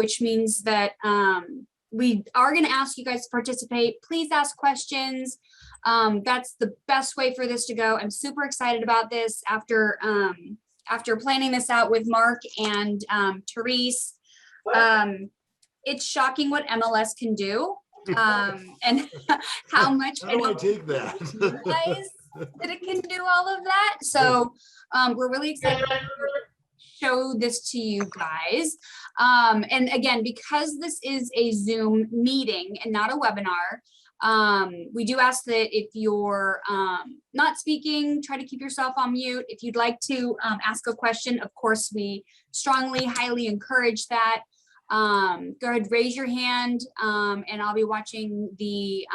which means that we are going to ask you guys to participate. Please ask questions. That's the best way for this to go. I'm super excited about this after planning this out with Mark and Therese. It's shocking what MLS can do, and how much How do I take that? realize that it can do all of that. So we're really excited to show this to you guys. And again, because this is a Zoom meeting and not a webinar, we do ask that if you're not speaking, try to keep yourself on mute. If you'd like to ask a question, of course, we strongly, highly encourage that. Go ahead, raise your hand, and I'll be watching the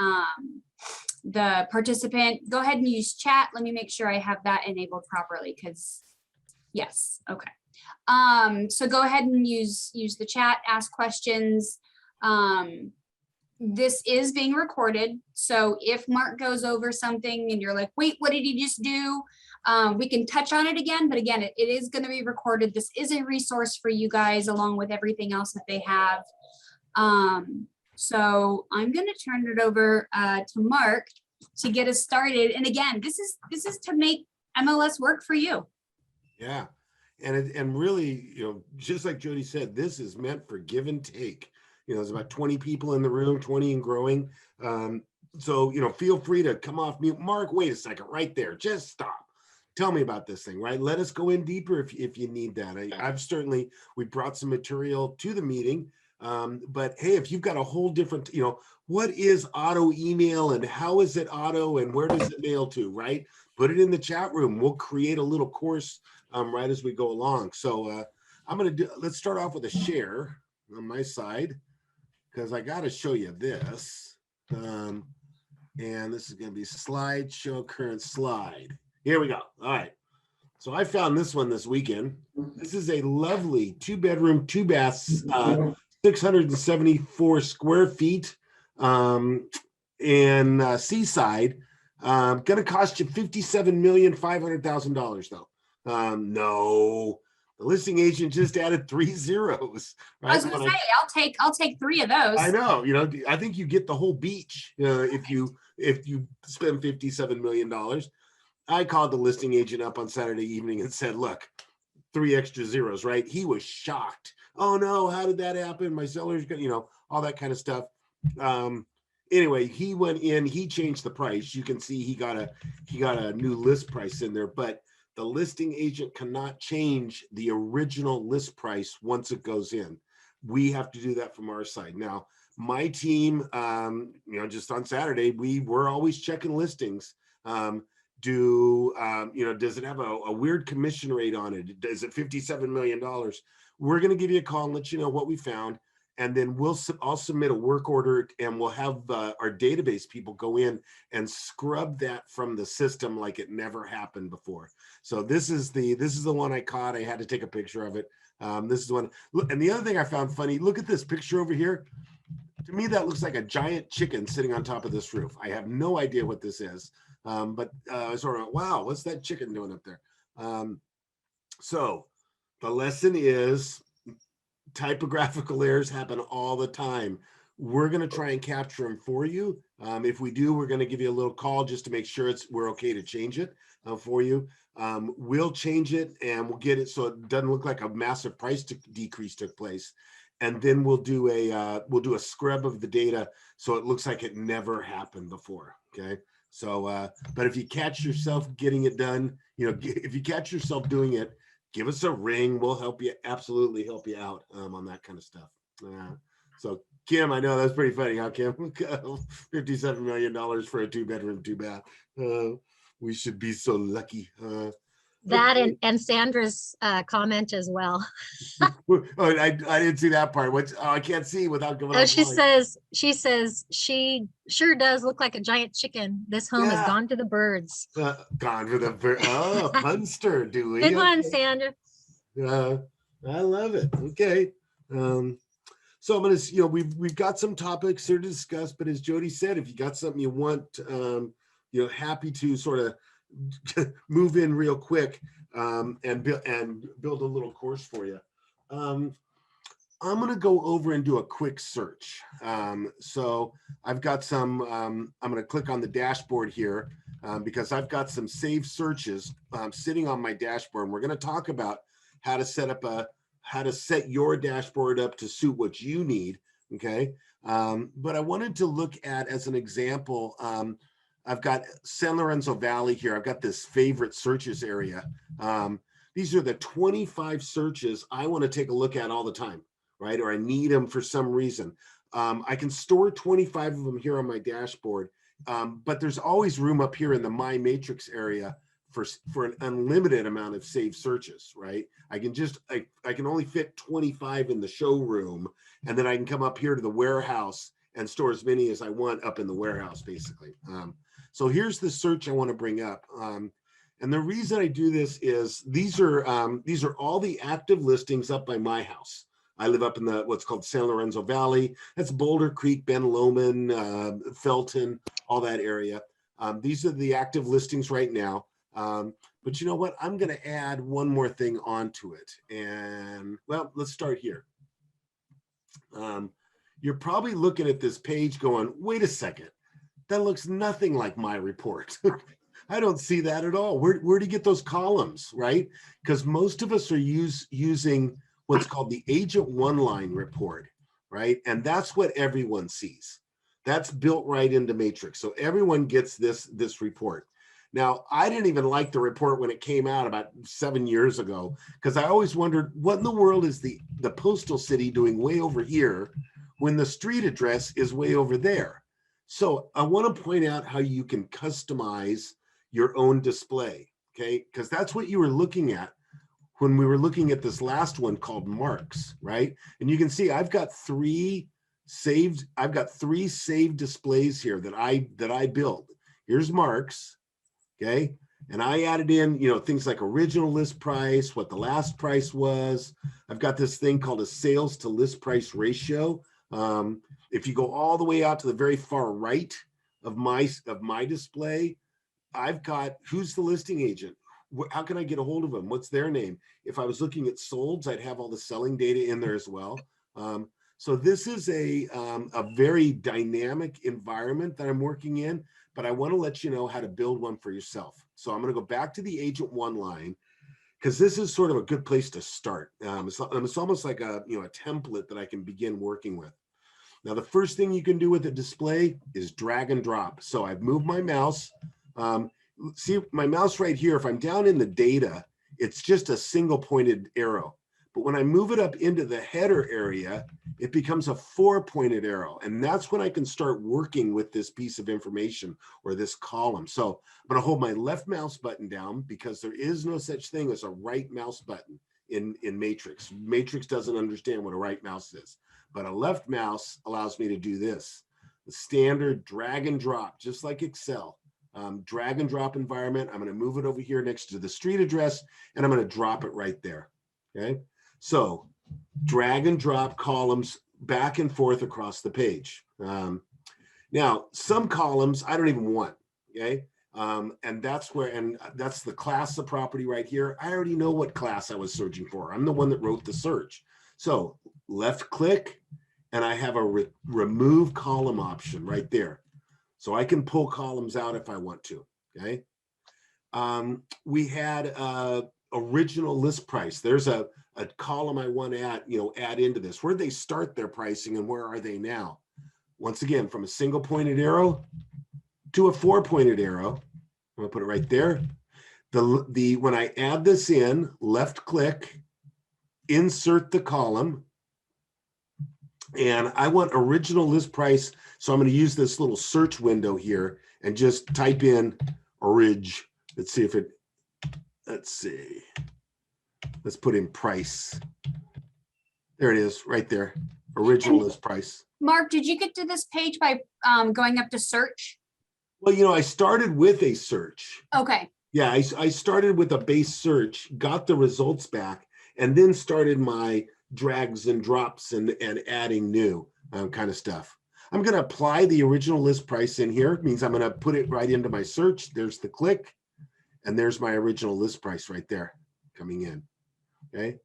participant. Go ahead and use chat. Let me make sure I have that enabled properly, because yes, okay. So go ahead and use the chat, ask questions. This is being recorded, so if Mark goes over something and you're like, wait, what did he just do? We can touch on it again, but again, it is going to be recorded. This is a resource for you guys along with everything else that they have. So I'm going to turn it over to Mark to get us started. And again, this is to make MLS work for you. Yeah. And really, just like Jody said, this is meant for give and take. There's about 20 people in the room, 20 and growing. So, feel free to come off mute. Mark, wait a second, right there. Just stop. Tell me about this thing, right? Let us go in deeper if you need that. We brought some material to the meeting. But hey, if you've got a whole different, what is auto email and how is it auto and where does it mail to, right? Put it in the chat room. We'll create a little course right as we go along. So let's start off with a share on my side, because I got to show you this. And this is going to be slideshow current slide. Here we go. All right. So I found this one this weekend. This is a lovely 2-bedroom, 2-bath, 674 square feet in Seaside. Going to cost you $57,500,000 though. No, the listing agent just added 3 zeros. Right? I was going to say, I'll take 3 of those. I know. I think you get the whole beach if you spend $57 million. I called the listing agent up on Saturday evening and said, look, 3 extra zeros, right? He was shocked. Oh no, how did that happen? My seller's got, all that kind of stuff. Anyway, he went in, he changed the price. You can see he got a new list price in there, but the listing agent cannot change the original list price once it goes in. We have to do that from our side. Now, my team, just on Saturday, we were always checking listings. Does it have a weird commission rate on it? Is it $57 million? We're going to give you a call and let you know what we found. And then I'll submit a work order and we'll have our database people go in and scrub that from the system like it never happened before. So this is the one I caught. I had to take a picture of it. This is the one. And the other thing I found funny, look at this picture over here. To me, that looks like a giant chicken sitting on top of this roof. I have no idea what this is. But sort of, wow, what's that chicken doing up there? So the lesson is typographical errors happen all the time. We're going to try and capture them for you. If we do, we're going to give you a little call just to make sure we're okay to change it for you. We'll change it and we'll get it so it doesn't look like a massive price decrease took place. And then we'll do a scrub of the data so it looks like it never happened before. Okay. So, but if you catch yourself getting it done, if you catch yourself doing it, give us a ring. We'll help you, absolutely help you out on that kind of stuff. So Kim, I know that's pretty funny, huh, Kim? $57 million for a 2-bedroom, 2-bath. We should be so lucky. That and Sandra's comment as well. Oh, I didn't see that part. I can't see without going. Oh, she says she sure does look like a giant chicken. This home has gone to the birds. Gone to the birds. Oh, punster, do we? Good one, Sandra. I love it. Okay. So I'm gonna, we've got some topics here to discuss, but as Jody said, if you got something you want, happy to sort of move in real quick and build a little course for you. I'm going to go over and do a quick search. So I've got some, I'm going to click on the dashboard here because I've got some saved searches sitting on my dashboard. And we're going to talk about how to set your dashboard up to suit what you need. Okay. But I wanted to look at, as an example, I've got San Lorenzo Valley here. I've got this favorite searches area. These are the 25 searches I want to take a look at all the time, right? Or I need them for some reason. I can store 25 of them here on my dashboard, but there's always room up here in the My Matrix area for an unlimited amount of saved searches, right? I can only fit 25 in the showroom, and then I can come up here to the warehouse and store as many as I want up in the warehouse, basically. So here's the search I want to bring up. And the reason I do this is these are all the active listings up by my house. I live up in the what's called San Lorenzo Valley. That's Boulder Creek, Ben Lomond, Felton, all that area. These are the active listings right now. But you know what? I'm going to add one more thing onto it. And well, let's start here. You're probably looking at this page going, wait a second, that looks nothing like my report. I don't see that at all. Where do you get those columns, right? Because most of us are using what's called the Agent One Line report, right? And that's what everyone sees. That's built right into Matrix. So everyone gets this report. Now, I didn't even like the report when it came out about 7 years ago, because I always wondered, what in the world is the postal city doing way over here when the street address is way over there? So I want to point out how you can customize your own display, okay? Because that's what you were looking at when we were looking at this last one called Marks, right? And you can see I've got three saved displays here that I built. Here's Marks, okay? And I added in, things like original list price, what the last price was. I've got this thing called a sales to list price ratio. If you go all the way out to the very far right of my display, I've got who's the listing agent. How can I get a hold of them? What's their name? If I was looking at solds, I'd have all the selling data in there as well. So this is a very dynamic environment that I'm working in, but I want to let you know how to build one for yourself. So I'm going to go back to the Agent One line, because this is sort of a good place to start. It's almost like a template that I can begin working with. Now, the first thing you can do with a display is drag and drop. So I've moved my mouse. See my mouse right here, if I'm down in the data, it's just a single pointed arrow. But when I move it up into the header area, it becomes a 4-pointed arrow. And that's when I can start working with this piece of information or this column. So I'm going to hold my left mouse button down, because there is no such thing as a right mouse button in Matrix. Matrix doesn't understand what a right mouse is, but a left mouse allows me to do this. The standard drag and drop, just like Excel. Drag and drop environment. I'm going to move it over here next to the street address, and I'm going to drop it right there. Okay. So drag and drop columns back and forth across the page. Now, some columns I don't even want. Okay. And that's the class of property right here. I already know what class I was searching for. I'm the one that wrote the search. So left click, and I have a remove column option right there. So I can pull columns out if I want to, okay? We had original list price. There's a column I want to add into this. Where did they start their pricing and where are they now? Once again, from a single pointed arrow to a 4-pointed arrow. I'm gonna put it right there. When I add this in, left click, insert the column, and I want original list price. So I'm going to use this little search window here and just type in orig. Let's see. Let's put in price. There it is right there. Original list price. Mark, did you get to this page by going up to search? Well, I started with a search. Okay. Yeah, I started with a base search, got the results back, and then started my drags and drops and adding new kind of stuff. I'm going to apply the original list price in here. It means I'm going to put it right into my search. There's the click, and there's my original list price right there coming in. Okay.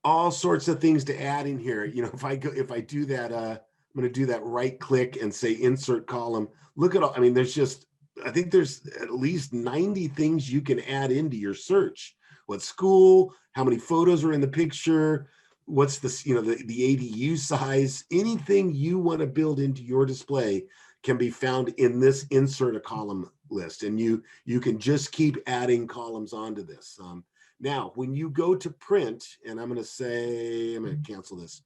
all sorts of things to add in here. You know, if I do that, I'm going to do that right click and say insert column. Look at all, I mean, I think there's at least 90 things you can add into your search. What school, how many photos are in the picture, what's the, you know, the ADU size, anything you want to build into your display can be found in this insert a column list. And you can just keep adding columns onto this. Now, when you go to print, and I'm going to cancel this.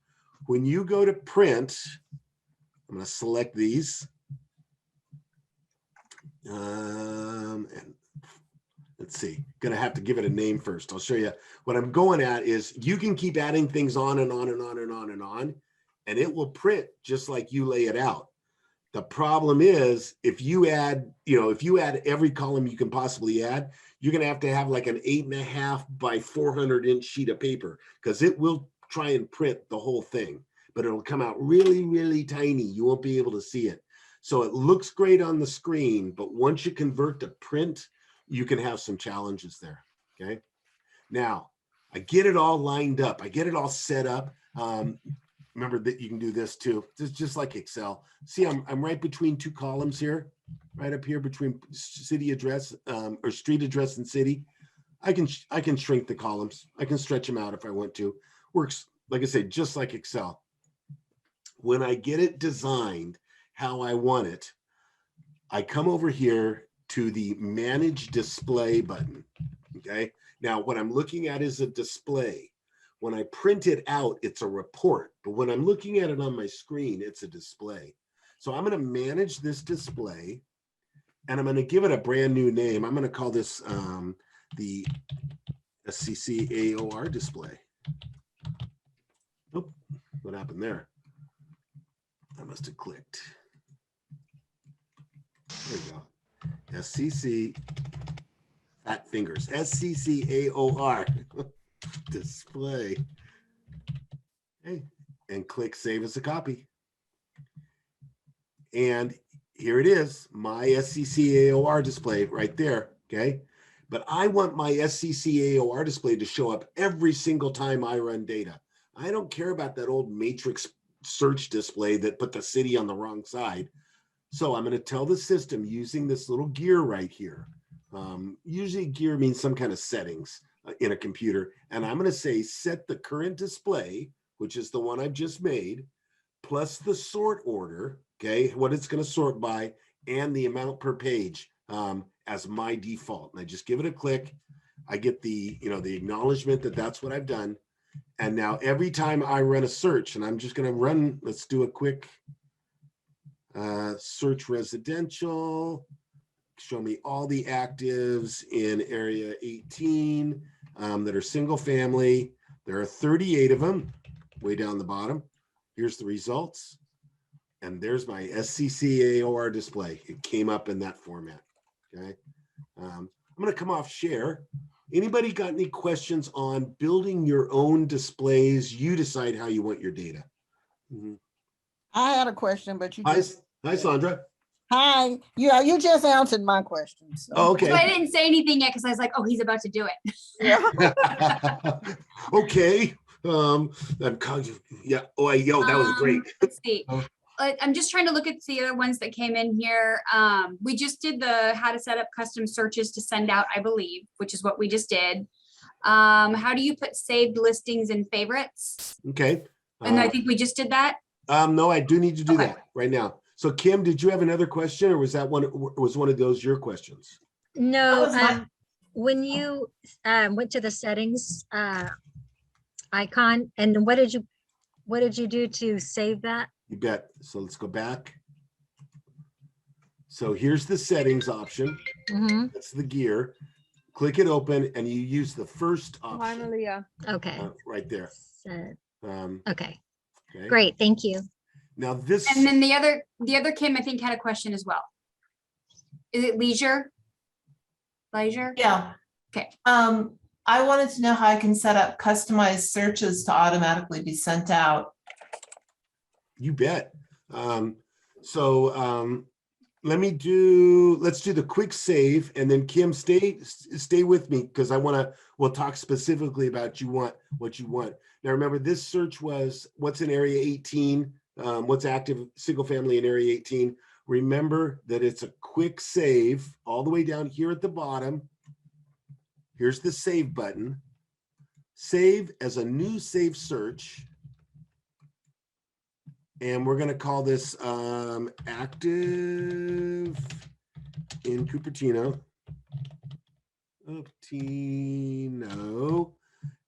When you go to print, I'm going to select these. And let's see, going to have to give it a name first. I'll show you what I'm going at is you can keep adding things on and on and on and on and on, and it will print just like you lay it out. The problem is if you add every column you can possibly add, you're going to have like an 8.5 by 400 inch sheet of paper because it will try and print the whole thing, but it'll come out really, really tiny. You won't be able to see it. So it looks great on the screen, but once you convert to print, you can have some challenges there, okay? Now, I get it all lined up. I get it all set up. Remember that you can do this too, just like Excel. See, I'm right between two columns here, right up here between city address or street address and city. I can shrink the columns. I can stretch them out if I want to. Works, like I said, just like Excel. When I get it designed how I want it, I come over here to the Manage Display button, okay? Now, what I'm looking at is a display. When I print it out, it's a report, but when I'm looking at it on my screen, it's a display. So I'm gonna manage this display, and I'm gonna give it a brand new name. I'm gonna call this the SCC AOR display. Oh, what happened there? I must have clicked. There we go. SCC, fat fingers, SCC AOR display. Okay, and click Save as a copy. And here it is, my SCC AOR display right there, okay? But I want my SCC AOR display to show up every single time I run data. I don't care about that old matrix search display that put the city on the wrong side. So I'm going to tell the system using this little gear right here. Usually gear means some kind of settings in a computer. And I'm going to say set the current display, which is the one I've just made, plus the sort order, okay, what it's going to sort by, and the amount per page as my default. And I just give it a click. I get the, the acknowledgement that that's what I've done. And now every time I run a search, and I'm just going to run, let's do a quick search residential, show me all the actives in area 18 that are single family. There are 38 of them way down the bottom. Here's the results. And there's my SCC AOR display. It came up in that format, okay? I'm gonna come off share. Anybody got any questions on building your own displays? You decide how you want your data. Mm-hmm. I had a question, but you just. Hi, Sandra. Hi. You just answered my question. So. Oh, okay. So I didn't say anything yet because I was like, oh, he's about to do it. Yeah. Okay. Yeah. Oh, that was great. Let's see. I'm just trying to look at the other ones that came in here. We just did the how to set up custom searches to send out, I believe, which is what we just did. How do you put saved listings in favorites? Okay. And I think we just did that. No, I do need to do that right now. So Kim, did you have another question, or was that one of those your questions? No, when you went to the settings icon, and what did you do to save that? You bet. So let's go back. So here's the settings option. Mm-hmm. That's the gear. Click it open, and you use the first option. Finally, yeah. Okay. Right there. Okay. Okay. Great. Thank you. Now this. And then the other Kim, I think, had a question as well. Is it leisure? Leisure? Yeah. Okay. I wanted to know how I can set up customized searches to automatically be sent out. You bet. Let's do the quick save, and then Kim, stay with me because we'll talk specifically about what you want. Now remember, this search was what's in area 18, what's active single family in area 18. Remember that it's a quick save all the way down here at the bottom. Here's the save button. Save as a new save search. And we're going to call this active in Cupertino.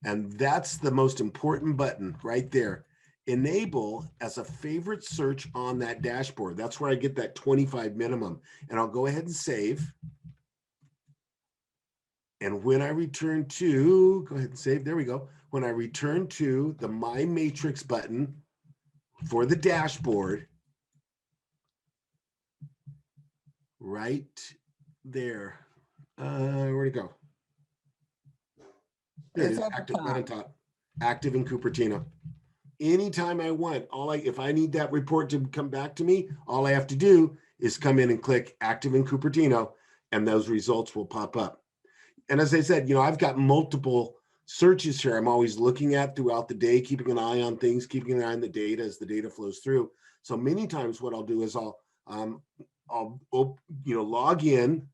And that's the most important button right there. Enable as a favorite search on that dashboard. That's where I get that 25 minimum. And I'll go ahead and save. And when I return to, go ahead and save, there we go. When I return to the My Matrix button for the dashboard, right there. Where'd it go? There it is, It's at the active, top. right on top. Active in Cupertino. Anytime I want, if I need that report to come back to me, all I have to do is come in and click active in Cupertino, and those results will pop up. And as I said, I've got multiple searches here I'm always looking at throughout the day, keeping an eye on things, keeping an eye on the data as the data flows through. So many times what I'll do is I'll log in,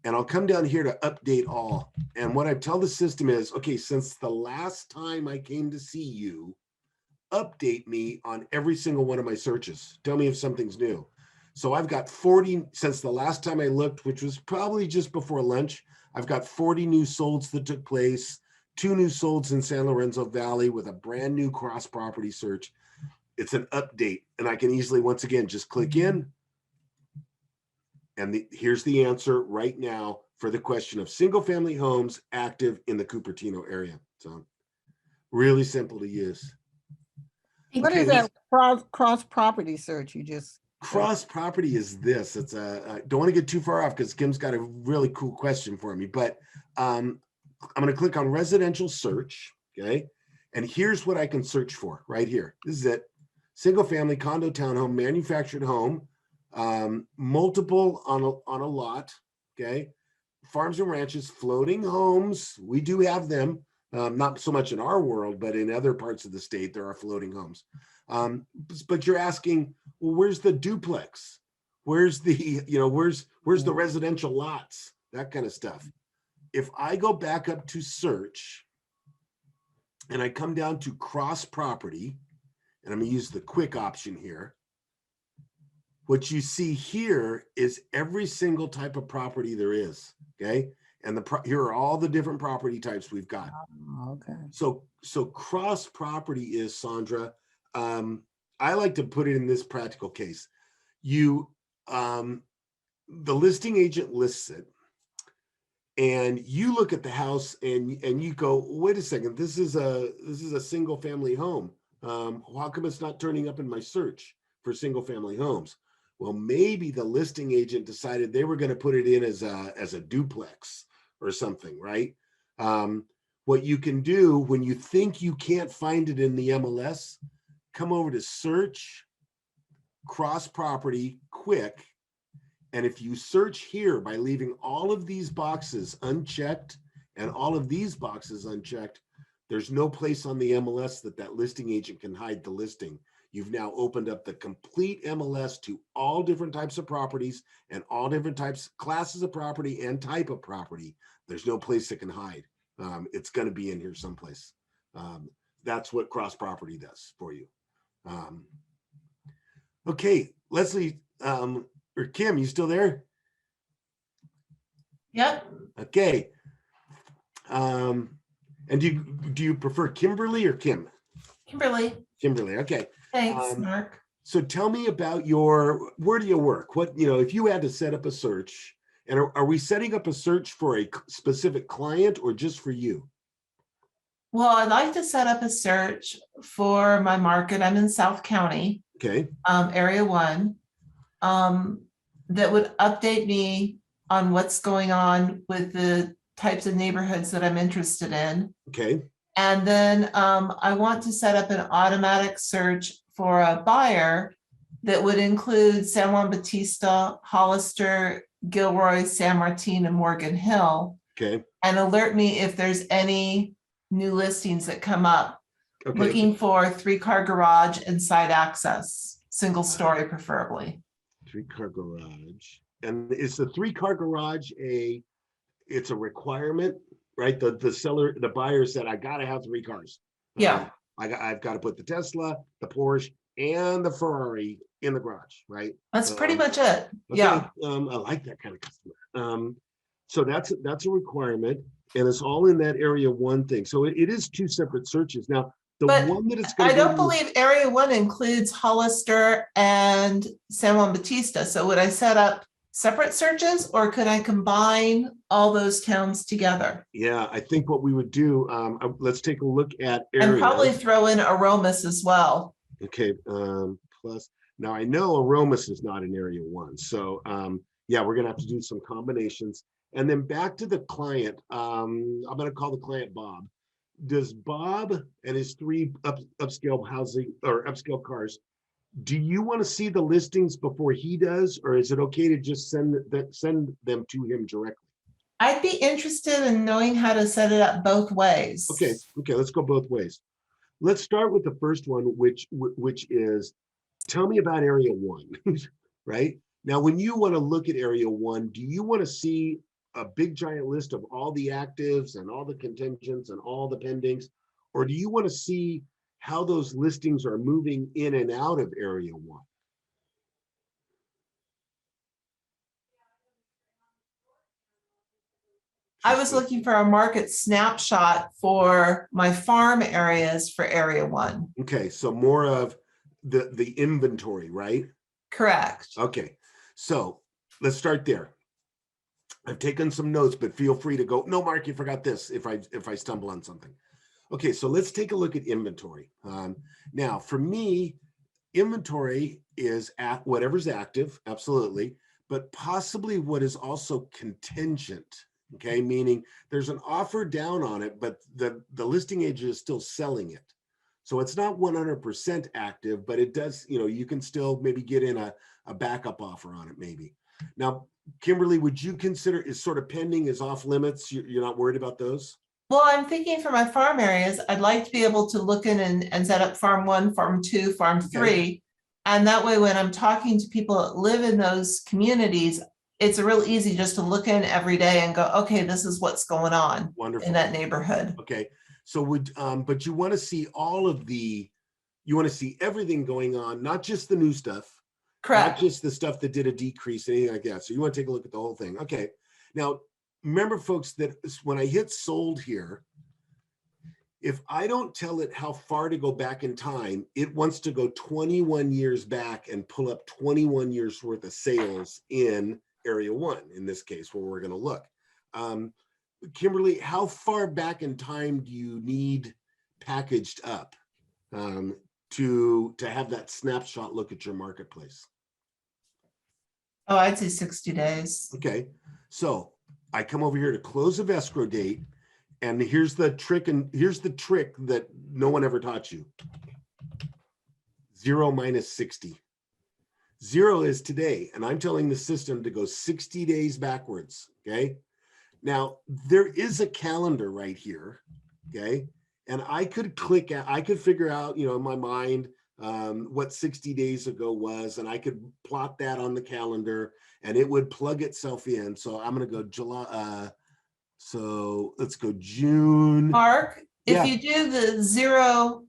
and I'll come down here to update all. And what I tell the system is, okay, since the last time I came to see you, update me on every single one of my searches. Tell me if something's new. So I've got 40, since the last time I looked, which was probably just before lunch, I've got 40 new solds that took place, 2 new solds in San Lorenzo Valley with a brand new cross property search. It's an update, and I can easily, once again, just click in. And here's the answer right now for the question of single family homes active in the Cupertino area. So really simple to use. What Okay, is that cross property search you just? Cross property is this. It's I don't want to get too far off because Kim's got a really cool question for me, but I'm going to click on residential search. Okay. And here's what I can search for right here. This is it. Single family, condo, townhome, manufactured home, multiple on a lot. Okay. Farms and ranches, floating homes. We do have them. Not so much in our world, but in other parts of the state, there are floating homes. But you're asking, well, where's the duplex? Where's the, where's the residential lots? That kind of stuff. If I go back up to search and I come down to cross property, and I'm gonna use the quick option here. What you see here is every single type of property there is, okay? And here are all the different property types we've got. Okay. So cross property is, Sandra, I like to put it in this practical case. The listing agent lists it, and you look at the house and you go, wait a second, this is a single family home. How come it's not turning up in my search for single family homes? Well, maybe the listing agent decided they were going to put it in as a duplex or something, right? What you can do when you think you can't find it in the MLS, come over to search, cross property, quick. And if you search here by leaving all of these boxes unchecked and all of these boxes unchecked, there's no place on the MLS that listing agent can hide the listing. You've now opened up the complete MLS to all different types of properties and all different types, classes of property and type of property. There's no place it can hide. It's going to be in here someplace. That's what cross property does for you. Okay, Leslie or Kim, you still there? Yep. Okay. And do you prefer Kimberly or Kim? Kimberly, Kimberly. Okay. thanks, Mark. So tell me about where do you work? What, if you had to set up a search, and are we setting up a search for a specific client or just for you? Well, I'd like to set up a search for my market. I'm in South County, Okay. Area 1, that would update me on what's going on with the types of neighborhoods that I'm interested in. Okay. And then I want to set up an automatic search for a buyer that would include San Juan Bautista, Hollister, Gilroy, San Martin, and Morgan Hill. Okay. And alert me if there's any new listings that come up. Okay, looking for 3-car garage and side access, single story preferably. 3-car garage. And is the 3-car garage it's a requirement, right? The buyer said, I gotta have 3 cars. Yeah, I've got to put the Tesla, the Porsche, and the Ferrari in the garage, right? that's pretty Um, much it. Okay, Yeah, I like that kind of customer. So that's a requirement, and it's all in that area 1 thing. So it is 2 separate searches. Now, the but one that it's going I to don't believe area 1 includes Hollister and San Juan Bautista. So would I set up separate searches, or could I combine all those towns together? Yeah, I think what we would do, let's take a look at And probably areas. throw in Aromas as well. Okay, plus, now I know Aromas is not in area 1. So yeah, we're gonna have to do some combinations. And then back to the client, I'm gonna call the client Bob. Does Bob and his 3 upscale housing or upscale cars, do you want to see the listings before he does, or is it okay to just send them to him directly? I'd be interested in knowing how to set it up both ways. Okay, let's go both ways. Let's start with the first one, which is, tell me about area 1, right? Now, when you want to look at area 1, do you want to see a big giant list of all the actives and all the contingents and all the pendings, or do you want to see how those listings are moving in and out of area 1? I was looking for a market snapshot for my farm areas for area 1. Okay, so more of the inventory, right? Correct. Okay, so let's start there. I've taken some notes, but feel free to go, no, Mark, you forgot this if I stumble on something. Okay, so let's take a look at inventory. Now, for me, inventory is at whatever's active, absolutely, but possibly what is also contingent, okay? Meaning there's an offer down on it, but the listing agent is still selling it. So it's not 100% active, but it does, you can still maybe get in a backup offer on it maybe. Now, Kimberly, would you consider is sort of pending is off limits? You're not worried about those? Well, I'm thinking for my farm areas, I'd like to be able to look in and set up farm 1, farm 2, farm 3. And that way, when I'm talking to people that live in those communities, it's real easy just to look in every day and go, okay, this is what's going on Wonderful. in that neighborhood. Okay, so but you want to see you want to see everything going on, not just the new stuff. Correct. Not just the stuff that did a decrease, anything like that. So you want to take a look at the whole thing. Okay. Now, remember, folks, that when I hit sold here, if I don't tell it how far to go back in time, it wants to go 21 years back and pull up 21 years worth of sales in area 1, in this case, where we're going to look. Kimberly, how far back in time do you need packaged up to have that snapshot look at your marketplace? Oh, I'd say 60 days. Okay, so I come over here to close of escrow date, and here's the trick that no one ever taught you. 0 minus 60. 0 is today, and I'm telling the system to go 60 days backwards, okay? Now, there is a calendar right here, okay? And I could figure out, in my mind, what 60 days ago was, and I could plot that on the calendar and it would plug itself in. So I'm going to go July. So let's go June. Mark, Yeah. if you do the 0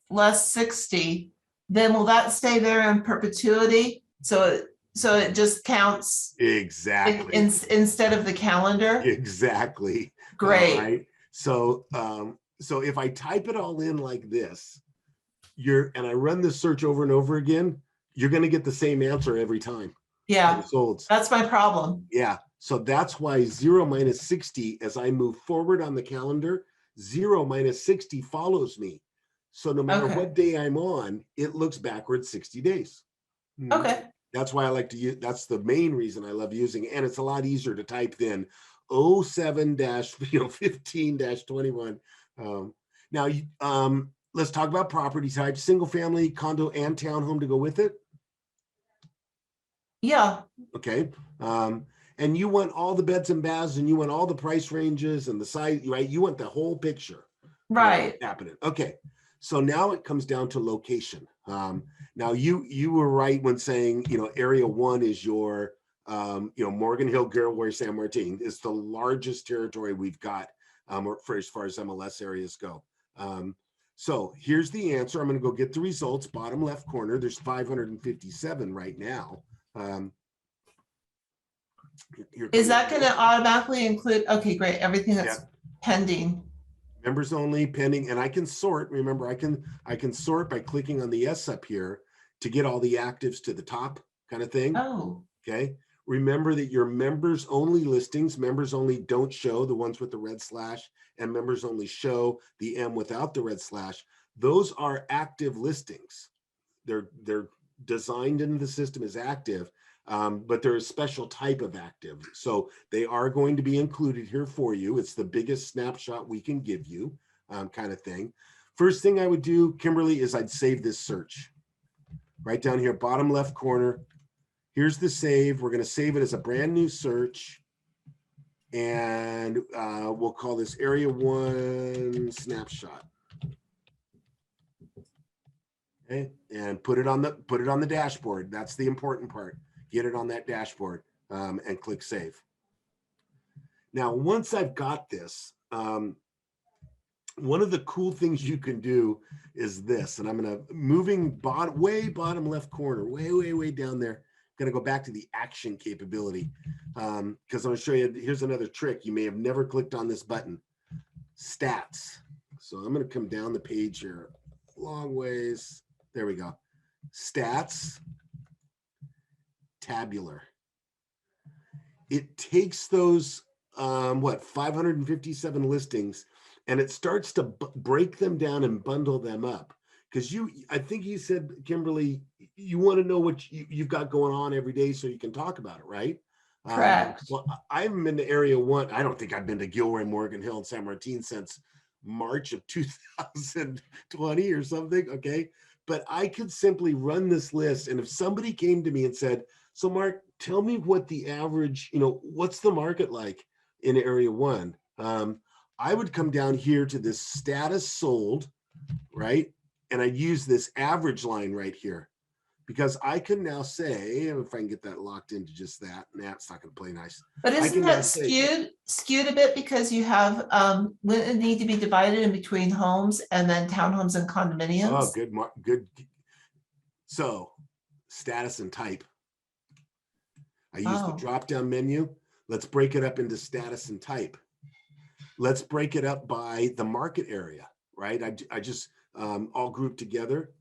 less 60, then will that stay there in perpetuity? So it just counts Exactly. instead of the calendar? Exactly. Great. All right. So if I type it all in like this, and I run this search over and over again, you're going to get the same answer every time. Yeah, Sold. that's my problem. Yeah. So that's why 0 minus 60, as I move forward on the calendar, 0 minus 60 follows me. So no matter Okay. what day I'm on, it looks backwards 60 days. Okay. That's why I like to use, that's the main reason I love using it. And it's a lot easier to type than 07-15-21. Now, let's talk about property type, single family, condo, and townhome to go with it. Yeah. Okay. And you want all the beds and baths, and you want all the price ranges and the size, right? You want the whole picture. Right. happening. Okay, so now it comes down to location. Now you were right when saying, area 1 is your, Morgan Hill, Gilroy, San Martin is the largest territory we've got for as far as MLS areas go. So here's the answer. I'm going to go get the results. Bottom left corner, there's 557 right now. Is that going to automatically include, okay, great, everything that's pending? Members only, pending, and I can sort. Remember, I can sort by clicking on the S up here to get all the actives to the top kind of thing. Oh, Okay. Remember that your members only listings, members only don't show the ones with the red slash, and members only show the M without the red slash. Those are active listings. They're designed into the system as active, but they're a special type of active. So they are going to be included here for you. It's the biggest snapshot we can give you, kind of thing. First thing I would do, Kimberly, is I'd save this search. Right down here, bottom left corner. Here's the save. We're going to save it as a brand new search. And we'll call this area 1 snapshot. Okay, and put it on the dashboard. That's the important part. Get it on that dashboard and click save. Now, once I've got this, one of the cool things you can do is this, and I'm going to moving way bottom left corner, way down there. I'm going to go back to the action capability because I'm going to show you. Here's another trick. You may have never clicked on this button, stats. So I'm going to come down the page here, long ways. There we go. Stats, tabular. It takes those 557 listings, and it starts to break them down and bundle them up. Because I think you said, Kimberly, you want to know what you've got going on every day so you can talk about it, right? correct. Well, I haven't been to area 1. I don't think I've been to Gilroy, Morgan Hill, and San Martin since March of 2020 or something. Okay. But I could simply run this list. And if somebody came to me and said, so Mark, tell me what the average, what's the market like in area 1? I would come down here to this status sold, right? And I'd use this average line right here because I can now say, if I can get that locked into just that, it's not going to play nice. But I isn't can now that say- skewed a bit because you have, wouldn't it need to be divided in between homes and then townhomes and condominiums? Oh, good. So status and type. I use the Oh. drop-down menu. Let's break it up into status and type. Let's break it up by the market area, right? I just all grouped together.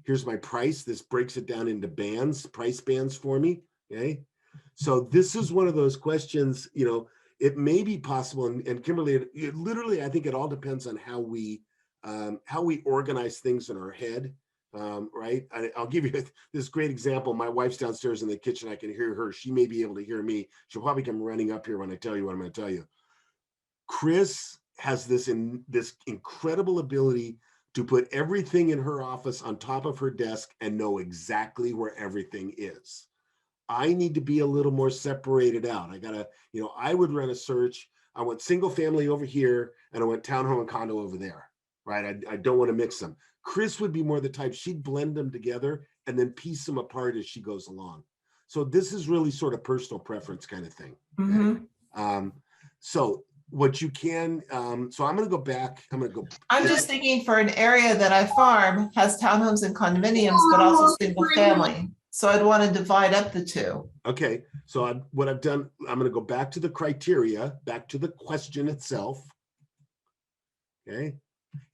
Here's my price. This breaks it down into bands, price bands for me. Okay. So this is one of those questions, it may be possible. And Kimberly, it literally, I think it all depends on how we organize things in our head. Right. I'll give you this great example. My wife's downstairs in the kitchen. I can hear her. She may be able to hear me. She'll probably come running up here when I tell you what I'm going to tell you. Chris has this incredible ability to put everything in her office on top of her desk and know exactly where everything is. I need to be a little more separated out. I gotta, I would run a search. I want single family over here and I want townhome and condo over there, right? I don't want to mix them. Chris would be more the type, she'd blend them together and then piece them apart as she goes along. So this is really sort of personal preference kind of thing. Mhm. So what you can, so I'm going to go back. I'm just thinking for an area that I farm has townhomes and condominiums, but also single family. So I'd want to divide up the two. Okay. So what I've done, I'm going to go back to the criteria, back to the question itself. Okay.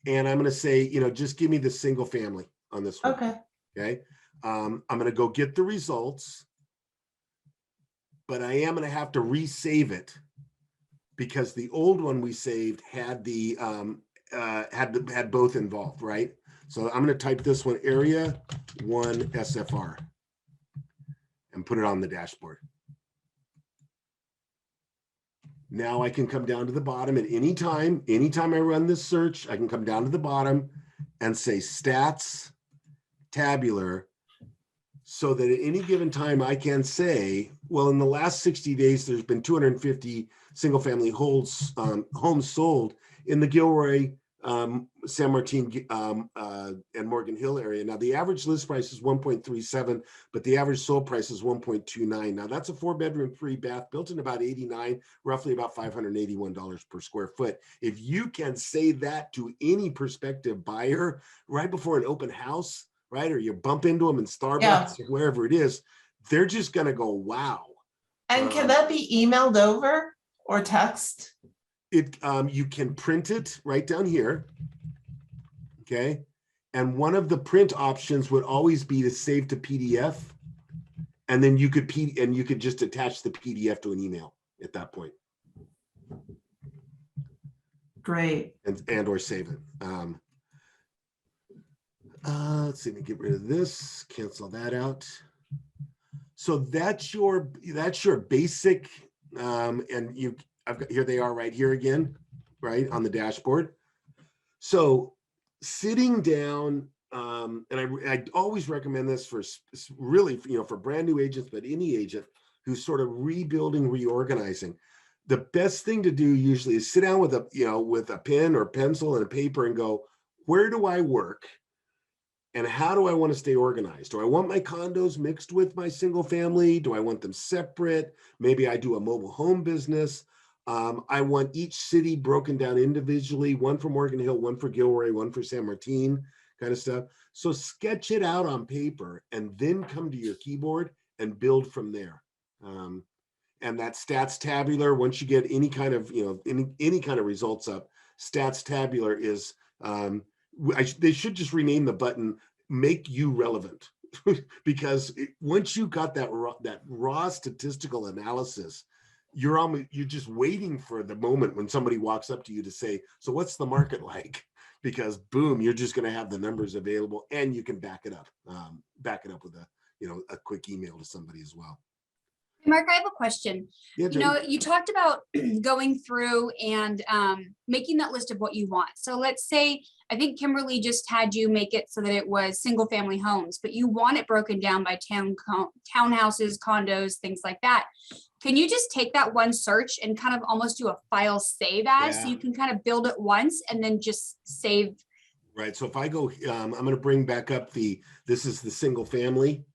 And I'm going to say, just give me the single family on this one. Okay. Okay. I'm going to go get the results, but I am going to have to resave it because the old one we saved had the had both involved, right? So I'm going to type this one, area 1 SFR, and put it on the dashboard. Now I can come down to the bottom at any time I run this search, I can come down to the bottom and say stats, tabular, so that at any given time I can say, well, in the last 60 days, there's been 250 single family homes sold in the Gilroy, San Martin and Morgan Hill area. Now the average list price is 1.37, but the average sold price is 1.29. Now that's a 4-bedroom, 3-bath built in about 89, roughly about $581 per square foot. If you can say that to any prospective buyer right before an open house, right, or you bump into them in Starbucks or wherever it is, they're just gonna go, wow. And can that be emailed over or text? You can print it right down here, okay? And one of the print options would always be to save to PDF, and then you could just attach the PDF to an email at that point. Great. And or save it. Let's see, let me get rid of this, cancel that out. So that's your basic, and I've got, here they are right here again, right on the dashboard. So sitting down, and I always recommend this for really, for brand new agents, but any agent who's sort of rebuilding, reorganizing. The best thing to do usually is sit down with a pen or pencil and a paper and go, where do I work? And how do I want to stay organized? Do I want my condos mixed with my single family? Do I want them separate? Maybe I do a mobile home business. I want each city broken down individually, one for Morgan Hill, one for Gilroy, one for San Martin, kind of stuff. So sketch it out on paper and then come to your keyboard and build from there. And that stats tabular, once you get any kind of, any kind of results up, stats tabular is, they should just rename the button, make you relevant. Because once you got that raw statistical analysis, you're just waiting for the moment when somebody walks up to you to say, so what's the market like? Because boom, you're just going to have the numbers available, and you can back it up with a quick email to somebody as well. Mark, I have a question. Yeah, You talked about going through and making that list of what you want. So let's say, I think Kimberly just had you make it so that it was single family homes, but you want it broken down by townhouses, condos, things like that. Can you just take that one search and kind of almost do a file save as, so you can kind of build it once and then just save? Right. So if I go, I'm going to bring back up this is the single family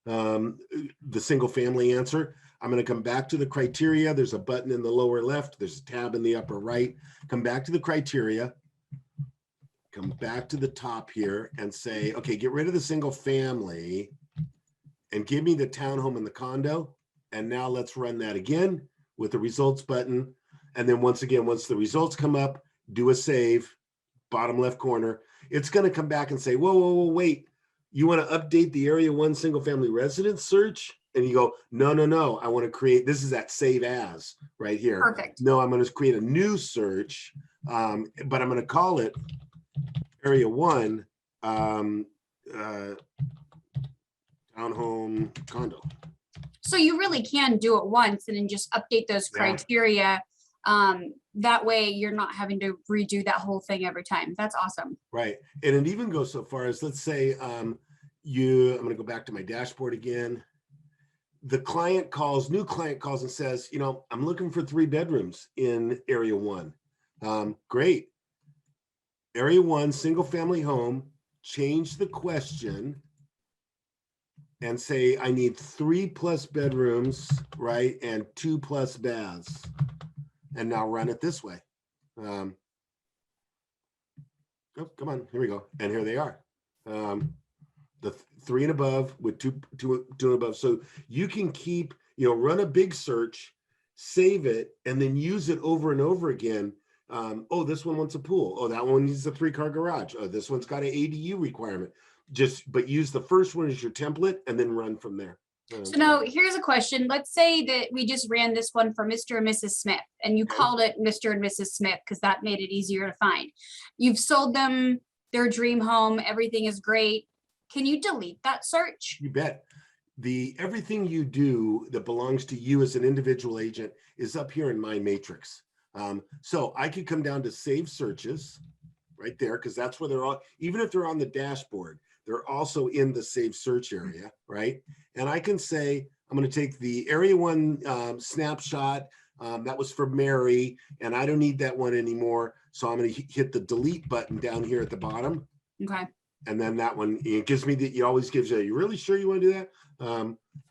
answer. I'm going to come back to the criteria. There's a button in the lower left. There's a tab in the upper right. Come back to the criteria. Come back to the top here and say, okay, get rid of the single family and give me the townhome and the condo. And now let's run that again with the results button. And then once again, once the results come up, do a save, bottom left corner. It's going to come back and say, whoa, wait. You want to update the Area 1 single family residence search? And you go, no. I want to create, this is that save as right here. Perfect. No, I'm going to create a new search, but I'm going to call it Area 1 townhome condo. So you really can do it once and then just update those criteria. That way you're not having to redo that whole thing every time. That's awesome. Right. And it even goes so far as, let's say I'm going to go back to my dashboard again. The new client calls and says, I'm looking for 3 bedrooms in Area 1. Great. Area 1, single family home, change the question and say, I need 3+ bedrooms, right? And 2+ baths. And now run it this way. Oh, come on, here we go. And here they are. The 3 and above with two and above. So you can keep, run a big search, save it, and then use it over and over again. Oh, this one wants a pool. Oh, that one needs a 3-car garage. Oh, this one's got an ADU requirement. But use the first one as your template and then run from there. So now here's a question. Let's say that we just ran this one for Mr. and Mrs. Smith, and you called it Mr. and Mrs. Smith because that made it easier to find. You've sold them their dream home. Everything is great. Can you delete that search? You bet. Everything you do that belongs to you as an individual agent is up here in my matrix. So I could come down to save searches right there, because that's where they're all, even if they're on the dashboard, they're also in the save search area, right? And I can say, I'm going to take the Area 1 snapshot. That was for Mary, and I don't need that one anymore. So I'm going to hit the delete button down here at the bottom. Okay. And then that one, it gives me it always gives you, you really sure you want to do that?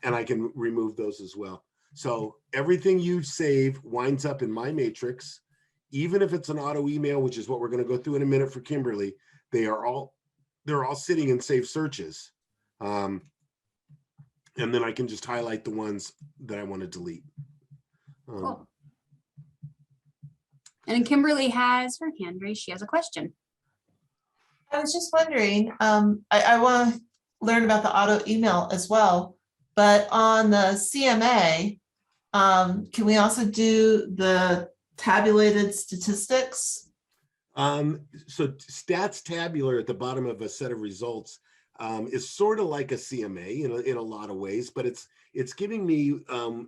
And I can remove those as well. So everything you save winds up in my matrix, even if it's an auto email, which is what we're going to go through in a minute for Kimberly. They're all sitting in saved searches. And then I can just highlight the ones that I want to delete. Cool. And then Kimberly has her hand raised. She has a question. I was just wondering, I want to learn about the auto email as well, but on the CMA, can we also do the tabulated statistics? So stats tabular at the bottom of a set of results is sort of like a CMA in a lot of ways, but it's giving me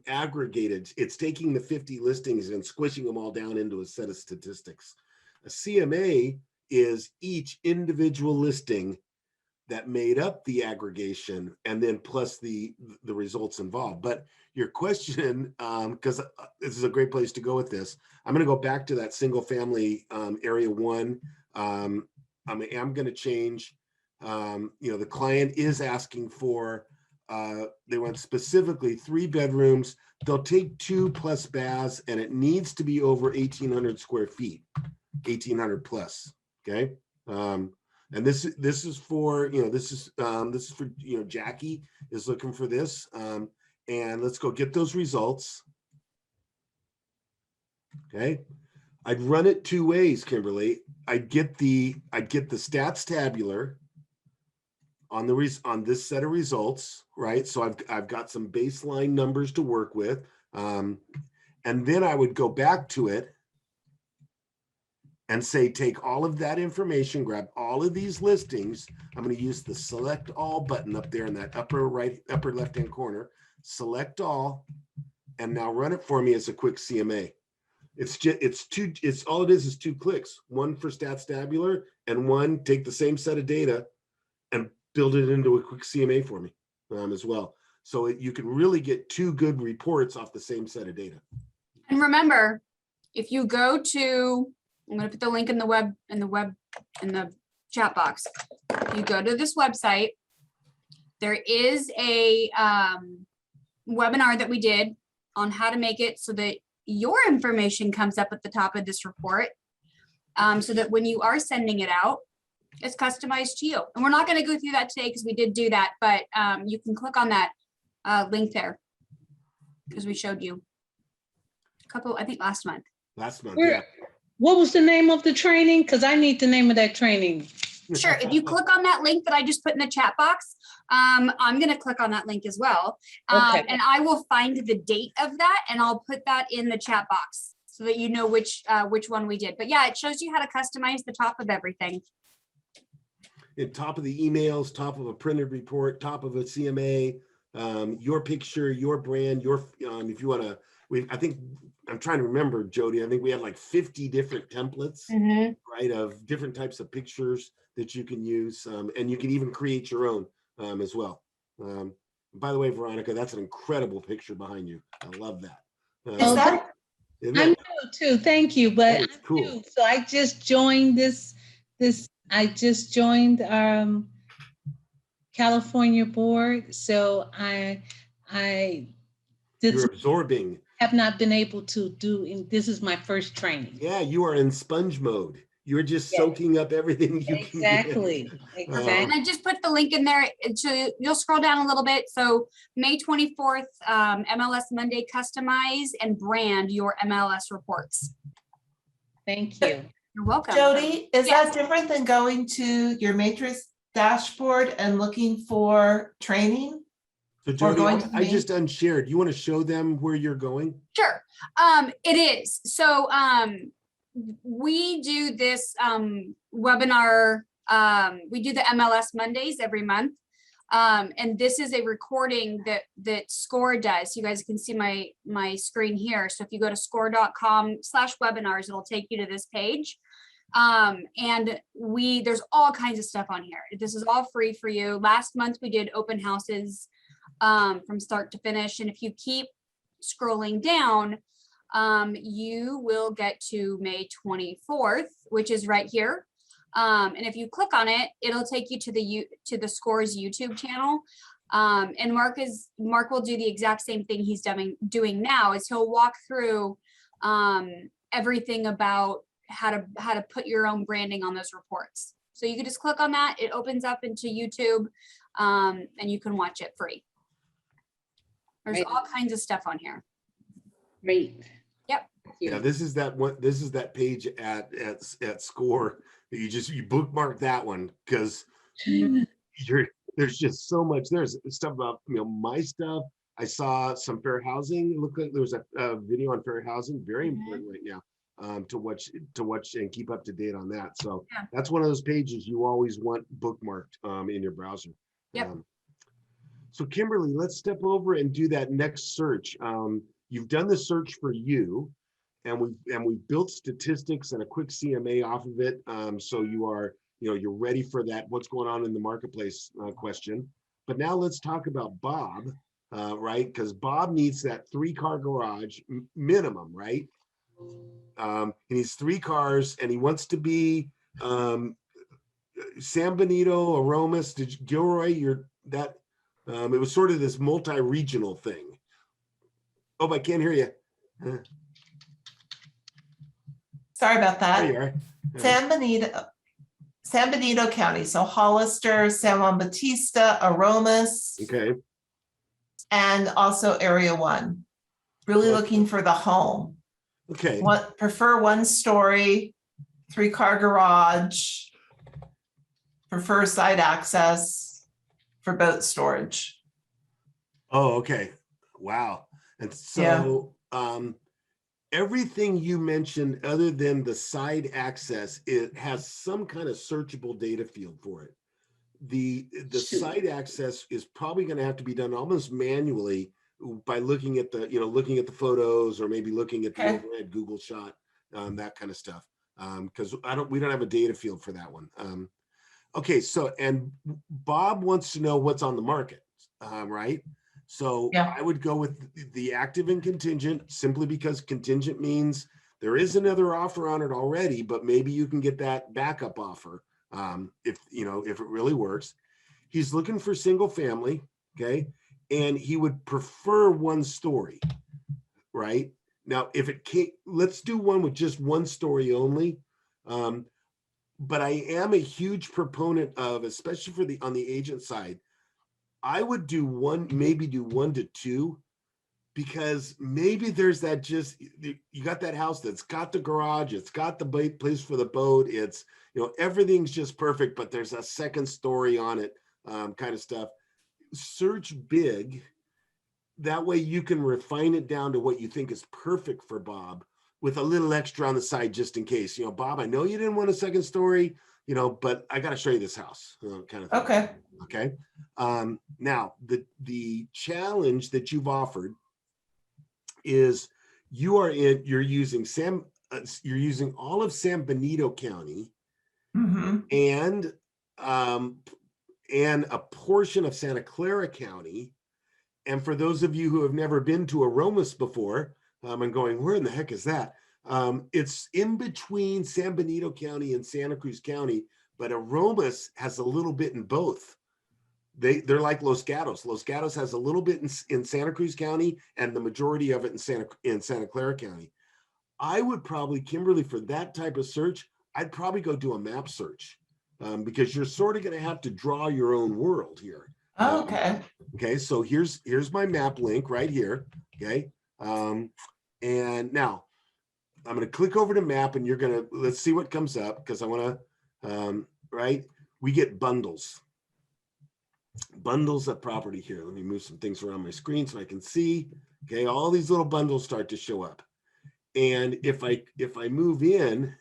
aggregated. It's taking the 50 listings and squishing them all down into a set of statistics. A CMA is each individual listing that made up the aggregation and then plus the results involved. But your question, because this is a great place to go with this, I'm going to go back to that single family area 1. I am going to change, the client is asking for, they want specifically 3 bedrooms. They'll take 2 plus baths, and it needs to be over 1,800 square feet, 1,800 plus. Okay. And this is for, this is for, Jackie is looking for this. And let's go get those results. Okay. I'd run it 2 ways, Kimberly. I'd get the stats tabular on this set of results, right? So I've got some baseline numbers to work with. And then I would go back to it and say, take all of that information, grab all of these listings. I'm going to use the select all button up there in that upper left-hand corner, select all, and now run it for me as a quick CMA. All it is 2 clicks, one for stats tabular and one take the same set of data and build it into a quick CMA for me as well. So you can really get 2 good reports off the same set of data. And remember, if you go to, I'm going to put the link in the chat box. If you go to this website, there is a webinar that we did on how to make it so that your information comes up at the top of this report, so that when you are sending it out, it's customized to you. And we're not going to go through that today because we did do that, but you can click on that link there because we showed you a couple, I think last month. Yeah. What was the name of the training? Because I need the name of that training. Sure. If you click on that link that I just put in the chat box, I'm going to click on that link as well. Okay. And I will find the date of that and I'll put that in the chat box so that you know which one we did. But yeah, it shows you how to customize the top of everything. Top of the emails, top of a printed report, top of a CMA, your picture, your brand, if you want to, I think, I'm trying to remember, Jody, I think we had like 50 different templates, right, of different types of pictures that you can use. And you can even create your own as well. By the way, Veronica, that's an incredible picture behind you. I love that. Is that? I'm new too, thank you, but I'm cool. new. So I just joined I just joined California board. So I You're absorbing. Have not been able to do, and this is my first training. Yeah, you are in sponge mode. You're just soaking up everything you Exactly. can. And I just put the link in there. You'll scroll down a little bit. So May 24th, MLS Monday, customize and brand your MLS reports. Thank you. You're welcome. Jody, is Yes. that different than going to your matrix dashboard and looking for training? So Jody, going to the I just unshared. You want to show them where you're going? Sure. It is. So we do this webinar. We do the MLS Mondays every month. And this is a recording that SCORE does. You guys can see my screen here. So if you go to score.com/webinars, it'll take you to this page. And there's all kinds of stuff on here. This is all free for you. Last month we did open houses from start to finish. And if you keep scrolling down, you will get to May 24th, which is right here. And if you click on it, it'll take you to the Scores YouTube channel. And Mark will do the exact same thing he's doing now, is he'll walk through everything about how to put your own branding on those reports. So you can just click on that, it opens up into YouTube, and you can watch it free. There's Right. all kinds of stuff on here. Great. Yep. Thank you. Yeah, this is that page at Score that you bookmark that one, because there's just so much. There's stuff about, my stuff. I saw some fair housing. It looked like there was a video on fair housing, very important right now, to watch and keep up to date on that. So Yeah. that's one of those pages you always want bookmarked in your browser. Yep. So Kimberly, let's step over and do that next search. You've done the search for you, and we've built statistics and a quick CMA off of it. So you're ready for that what's going on in the marketplace question. But now let's talk about Bob, right? Because Bob needs that 3-car garage minimum, right? He needs 3 cars, and he wants to be San Benito, Aromas, Gilroy, it was sort of this multi-regional thing. Oh, I can't hear you. Sorry about There you that. are. San Benito County, so Hollister, San Juan Bautista, Aromas, Okay, and also Area 1. Really looking for the home. okay. Prefer 1-story, 3-car garage, prefer side access for boat storage. Oh, okay. Wow. And so everything you mentioned other than the side access, it has some kind of searchable data field for it. The Shoot. side access is probably going to have to be done almost manually by looking at the photos, or maybe looking at the Okay. overhead Google shot, that kind of stuff. Because we don't have a data field for that one. Okay, so, and Bob wants to know what's on the market, right? So Yeah. I would go with the active and contingent, simply because contingent means there is another offer on it already, but maybe you can get that backup offer, if it really works. He's looking for single family, okay? And he would prefer 1-story, right? Now, if it can't, let's do one with just 1 story only. But I am a huge proponent of, especially on the agent side, I would maybe do 1 to 2, because maybe there's that, you got that house that's got the garage, it's got the place for the boat, it's, everything's just perfect, but there's a 2nd story on it, kind of stuff. Search big. That way you can refine it down to what you think is perfect for Bob, with a little extra on the side just in case. Bob, I know you didn't want a 2nd story, but I got to show you this house, kind of thing. Okay. Okay. Now the challenge that you've offered is you're using all of San Benito County, Mm-hmm. and a portion of Santa Clara County. And for those of you who have never been to Aromas before, and going, where in the heck is that? It's in between San Benito County and Santa Cruz County, but Aromas has a little bit in both. They're like Los Gatos. Los Gatos has a little bit in Santa Cruz County, and the majority of it in Santa Clara County. I would probably, Kimberly, for that type of search, I'd probably go do a map search, because you're sort of going to have to draw your own world here. Okay. Okay, so here's my map link right here. Okay, and now I'm going to click over to map, and let's see what comes up, because I want to, right? We get bundles of property here. Let me move some things around my screen so I can see. Okay, all these little bundles start to show up, and if I move in,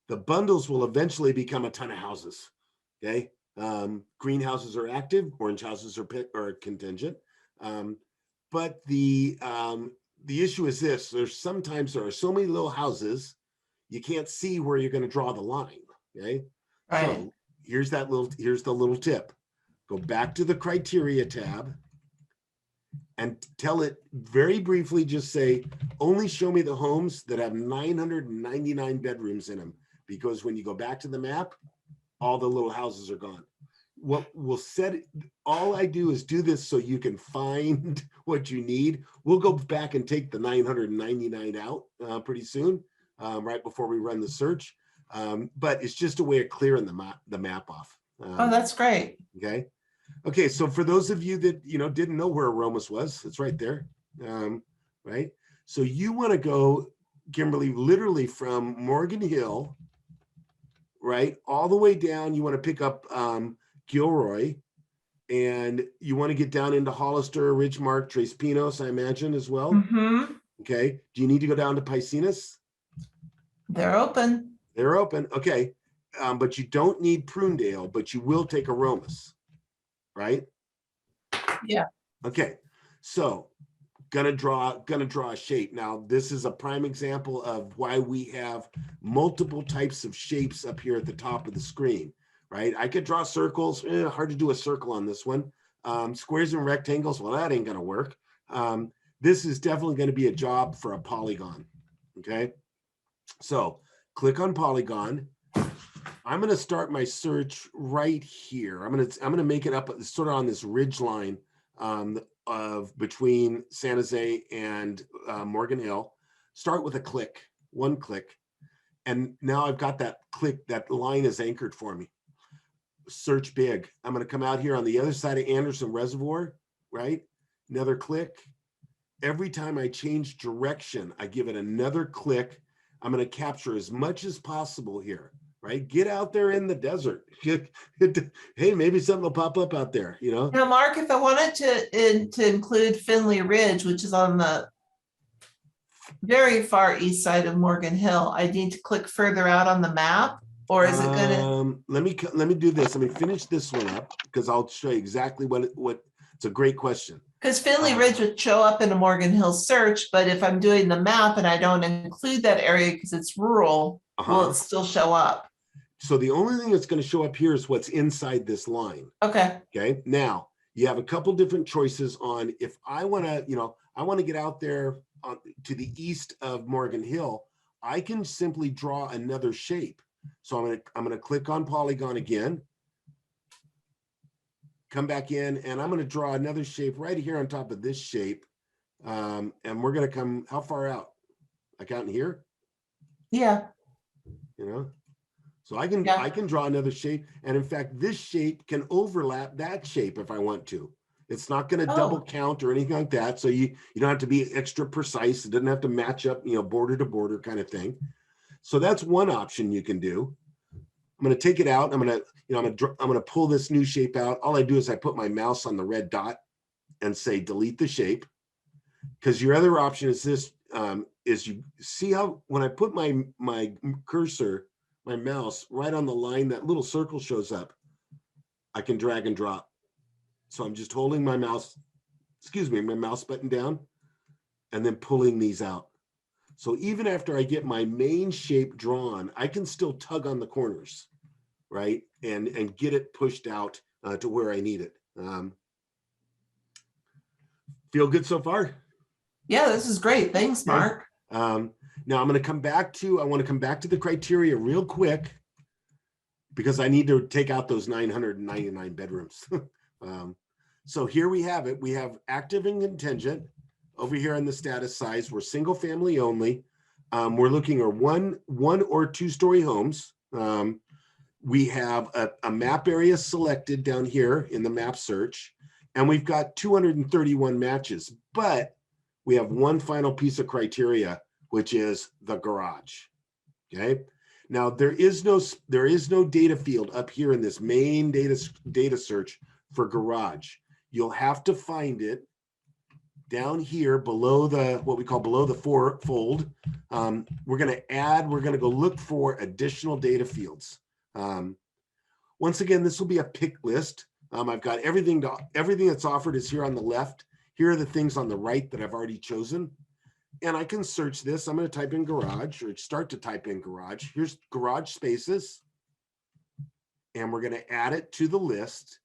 the bundles will eventually become a ton of houses. Okay. Green houses are active, orange houses are contingent. But the issue is this: sometimes there are so many little houses, you can't see where you're going to draw the line. Okay. Right. So here's the little tip. Go back to the criteria tab, and tell it very briefly, just say, only show me the homes that have 999 bedrooms in them. Because when you go back to the map, all the little houses are gone. What we'll set it, all I do is do this so you can find what you need. We'll go back and take the 999 out pretty soon, right before we run the search. But it's just a way of clearing the map off. Oh, that's great. Okay. Okay. So for those of you that, didn't know where Aromas was, it's right there. Right. So you want to go, Kimberly, literally from Morgan Hill, right, all the way down. You want to pick up Gilroy, and you want to get down into Hollister, Ridgemark, Tres Pinos, I imagine, as well. Mm-hmm. Okay. Do you need to go down to Piscinas? They're open. They're open. Okay. But you don't need Prunedale, but you will take Aromas, right? Yeah. Okay. So gonna draw a shape. Now, this is a prime example of why we have multiple types of shapes up here at the top of the screen, right? I could draw circles. Hard to do a circle on this one. Squares and rectangles, well, that ain't gonna work. This is definitely gonna be a job for a polygon, okay? So click on polygon. I'm gonna start my search right here. I'm gonna make it up sort of on this ridge line of between San Jose and Morgan Hill. Start with a click, one click. And now I've got that click, that line is anchored for me. Search big. I'm gonna come out here on the other side of Anderson Reservoir, right? Another click. Every time I change direction, I give it another click. I'm gonna capture as much as possible here, right? Get out there in the desert. Hey, maybe something will pop up out there, Now, Mark, if I wanted to include Finley Ridge, which is on the very far east side of Morgan Hill, I need to click further out on the map, or is it gonna? Let me do this. Let me finish this one up because I'll show you exactly what it's a great question. Because Finley Ridge would show up in a Morgan Hill search, but if I'm doing the map and I don't include that area because it's rural, will it still show up? So the only thing that's going to show up here is what's inside this line. Okay. Okay. Now you have a couple different choices on if I want to, I want to get out there to the east of Morgan Hill. I can simply draw another shape. So I'm going to click on polygon again. Come back in, and I'm going to draw another shape right here on top of this shape. And we're going to come, how far out? Like out in here? Yeah. So I can draw another shape. And in fact, this shape can overlap that shape if I want to. It's not going to double count or anything like that. So you don't have to be extra precise. It doesn't have to match up, border to border kind of thing. So that's one option you can do. I'm going to take it out. I'm going to pull this new shape out. All I do is I put my mouse on the red dot and say delete the shape. Because your other option is this, is you see how when I put my cursor, my mouse right on the line, that little circle shows up. I can drag and drop. So I'm just holding my mouse button down and then pulling these out. So even after I get my main shape drawn, I can still tug on the corners, right? And get it pushed out to where I need it. Feel good so far? Yeah, this is great. Thanks, Mark. Now I want to come back to the criteria real quick because I need to take out those 999 bedrooms. So here we have it. We have active and contingent. Over here on the status size, we're single family only. We're looking at one or 2-story homes. We have a map area selected down here in the map search, and we've got 231 matches, but we have one final piece of criteria, which is the garage. Okay. Now there is no data field up here in this main data search for garage. You'll have to find it down here below what we call below the fold. We're going to go look for additional data fields. Once again, this will be a pick list. I've got everything that's offered is here on the left. Here are the things on the right that I've already chosen. And I can search this. I'm going to type in garage or start to type in garage. Here's garage spaces. And we're going to add it to the list.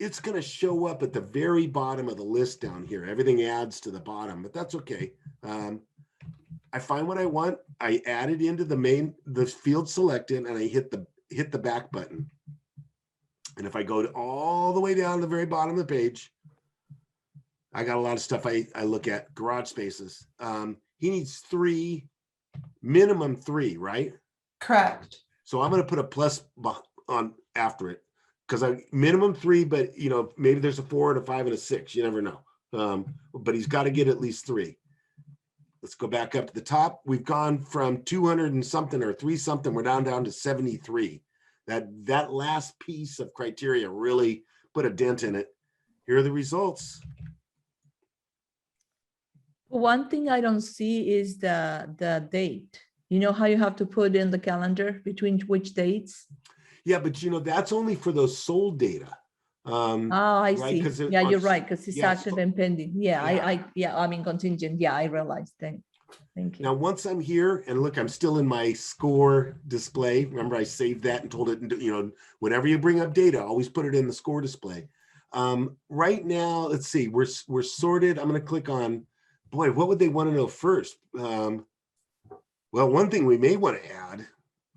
it's going to show up at the very bottom of the list down here. Everything adds to the bottom, but that's okay. I find what I want. I add it into the field selected, and I hit the back button. And if I go all the way down to the very bottom of the page, I got a lot of stuff I look at. Garage spaces. He needs minimum three, right? Correct. So I'm going to put a plus on after it, because minimum three, but maybe there's a 4 and a 5 and a 6. You never know. But he's got to get at least 3. Let's go back up to the top. We've gone from 200 and something or 3 something. We're down to 73. That last piece of criteria really put a dent in it. Here are the results. One thing I don't see is the date. You know how you have to put in the calendar between which dates? Yeah, but that's only for those sold data. Oh, I right? see. Yeah, you're right, because it's yeah, active and pending. Yeah, yeah. I mean contingent. Yeah, I realized. Thank you. Now, once I'm here, and look, I'm still in my score display. Remember, I saved that and told it, whenever you bring up data, always put it in the score display. Right now, let's see, we're sorted. I'm going to click on, boy, what would they want to know first? Well, one thing we may want to add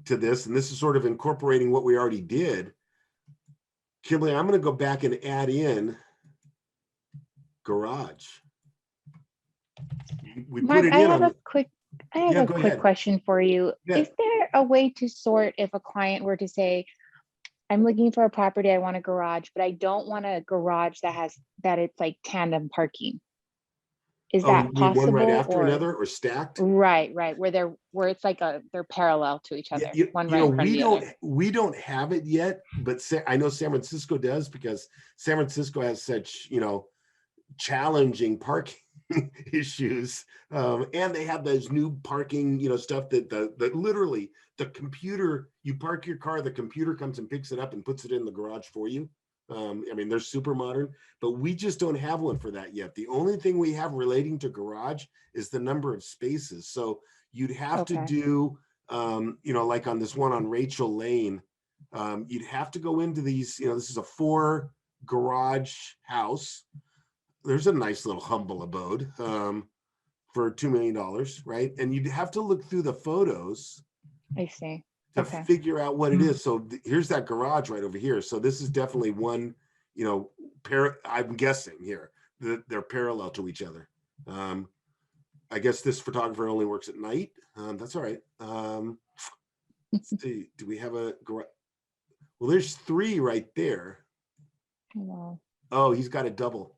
to this, and this is sort of incorporating what we already did. Kimberly, I'm going to go back and add in garage. We Mark, put it I in have on a quick go ahead. question for you. Yeah. Is there a way to sort if a client were to say, I'm looking for a property, I want a garage, but I don't want a garage that it's like tandem parking? Is that you mean possible? one right after or another or stacked? right, where it's like they're parallel to each other, one right in front of the other. We don't have it yet, but I know San Francisco does, because San Francisco has such challenging parking issues, and they have those new parking stuff that literally the computer, you park your car, the computer comes and picks it up and puts it in the garage for you. I mean, they're super modern, but we just don't have one for that yet. The only thing we have relating to garage is the number of spaces. So you'd have to do, like on this one on Rachel Lane, you'd have to go into these, this is a 4 garage house. There's a nice little humble abode for $2 million, right? And you'd have to look through the photos. I see. To Okay. figure out what it is. So here's that garage right over here. So this is definitely one, I'm guessing here that they're parallel to each other. I guess this photographer only works at night. That's all right. Let's see, do we have a garage? Well, there's 3 right there. Wow. Oh, he's got a double.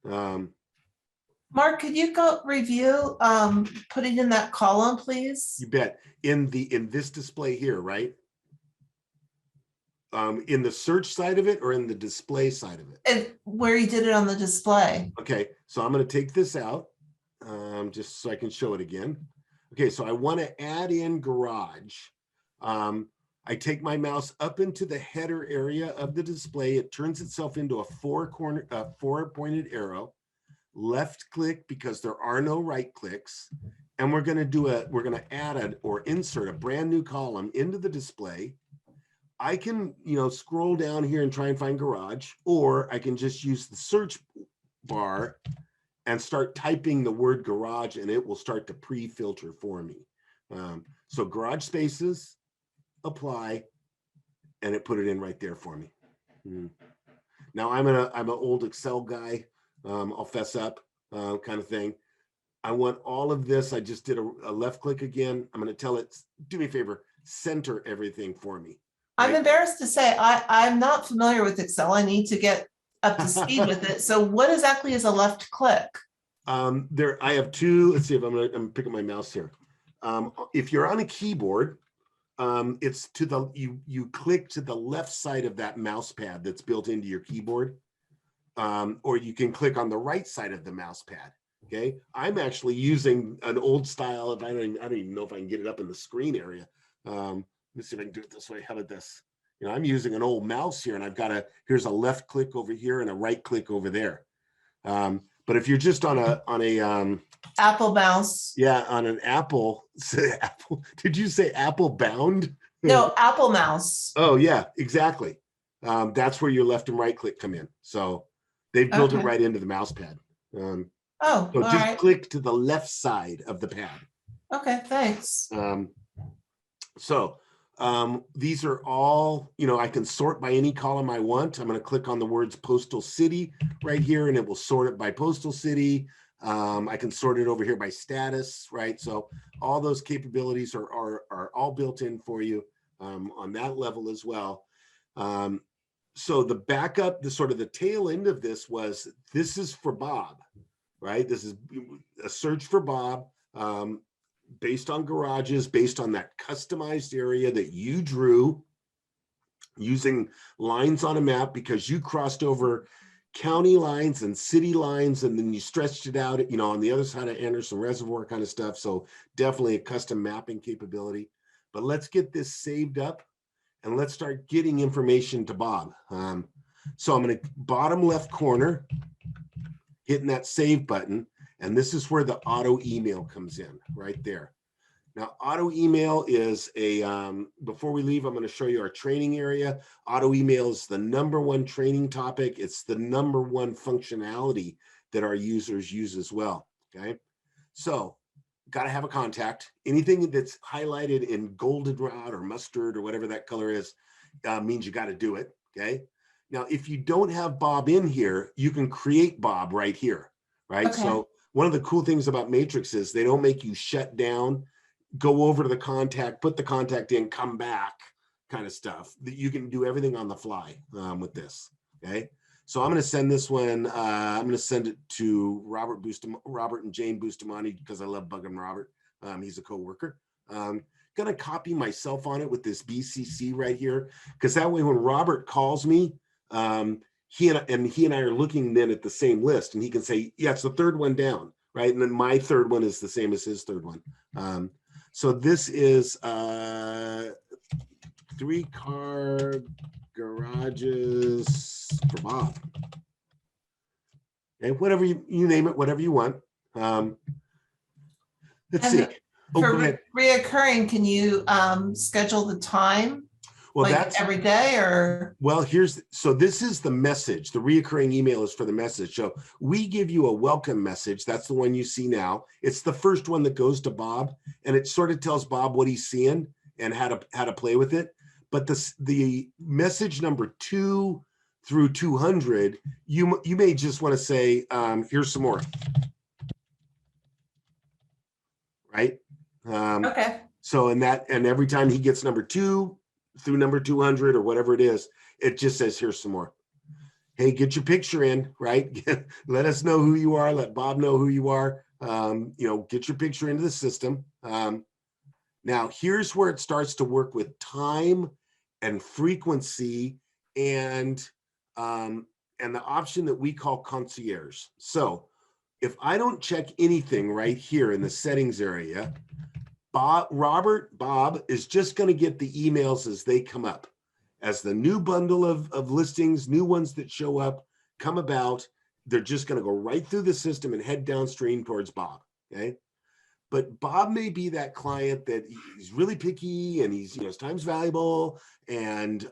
Mark, could you go review, putting in that column, please? You bet. In this display here, right? In the search side of it or in the display side of it? And where you did it on the display. Okay, so I'm going to take this out just so I can show it again. Okay, so I want to add in garage. I take my mouse up into the header area of the display. It turns itself into a 4-pointed arrow. Left click because there are no right clicks, and we're going to add or insert a brand new column into the display. I can scroll down here and try and find garage, or I can just use the search bar and start typing the word garage, and it will start to pre-filter for me. So garage spaces, apply, and it put it in right there for me. Now I'm an old Excel guy. I'll fess up, kind of thing. I want all of this. I just did a left click again. I'm going to tell it, do me a favor, center everything for me. Right? I'm embarrassed to say I'm not familiar with Excel. I need to get up to speed with it. So what exactly is a left click? I have 2. Let's see if I'm picking my mouse here. If you're on a keyboard, it's to you click to the left side of that mouse pad that's built into your keyboard. Or you can click on the right side of the mouse pad. Okay, I'm actually using an old style. I don't even know if I can get it up in the screen area. Let me see if I can do it this way. How about this? I'm using an old mouse here, and I've got here's a left click over here and a right click over there. But if you're just on a Apple mouse. Yeah, on an Apple. Did you say Apple bound? No, Apple mouse. Oh yeah, exactly. that's where your left and right click come in. So they've built it Okay. right into the mouse pad. Oh, So all just right. click to the left side of the pad. Okay, thanks. These are all, I can sort by any column I want. I'm going to click on the words postal city right here, and it will sort it by postal city. I can sort it over here by status, right? So all those capabilities are all built in for you on that level as well. So the backup, the sort of the tail end of this is for Bob, right? This is a search for Bob. Based on garages, based on that customized area that you drew using lines on a map, because you crossed over county lines and city lines, and then you stretched it out, on the other side of Anderson Reservoir kind of stuff. So definitely a custom mapping capability. But let's get this saved up and let's start getting information to Bob. So I'm going to bottom left corner, hitting that save button. And this is where the auto email comes in right there. Now, auto email is before we leave, I'm going to show you our training area. Auto email is the #1 training topic. It's the #1 functionality that our users use as well. Okay. So got to have a contact. Anything that's highlighted in goldenrod or mustard or whatever that color is means you got to do it. Okay. Now, if you don't have Bob in here, you can create Bob right here. Right. Okay. So one of the cool things about Matrix is they don't make you shut down, go over to the contact, put the contact in, come back kind of stuff. That you can do everything on the fly with this. Okay. So I'm going to send this one. I'm going to send it to Robert and Jane Bustamante because I love bugging Robert. He's a coworker. Going to copy myself on it with this BCC right here, because that way when Robert calls me, he and I are looking then at the same list, and he can say, yeah, it's the third one down, right? And then my third one is the same as his third one. So this is 3-car garages for Bob. Okay, whatever you name it, whatever you want. Let's see. Oh, go For ahead. reoccurring, can you schedule the time? Well, like that's every day, or? Well, so this is the message. The reoccurring email is for the message. So we give you a welcome message. That's the one you see now. It's the first one that goes to Bob, and it sort of tells Bob what he's seeing and how to play with it. But the message number 2 through 200, you may just want to say, here's some more. Right? Okay. So and every time he gets number 2 through number 200 or whatever it is, it just says, here's some more. Hey, get your picture in, right? Let us know who you are. Let Bob know who you are. Get your picture into the system. Now, here's where it starts to work with time and frequency and the option that we call concierge. So if I don't check anything right here in the settings area, Bob is just going to get the emails as they come up. As the new bundle of listings, new ones that show up, come about, they're just going to go right through the system and head downstream towards Bob, okay? But Bob may be that client that he's really picky and he's, his time's valuable, and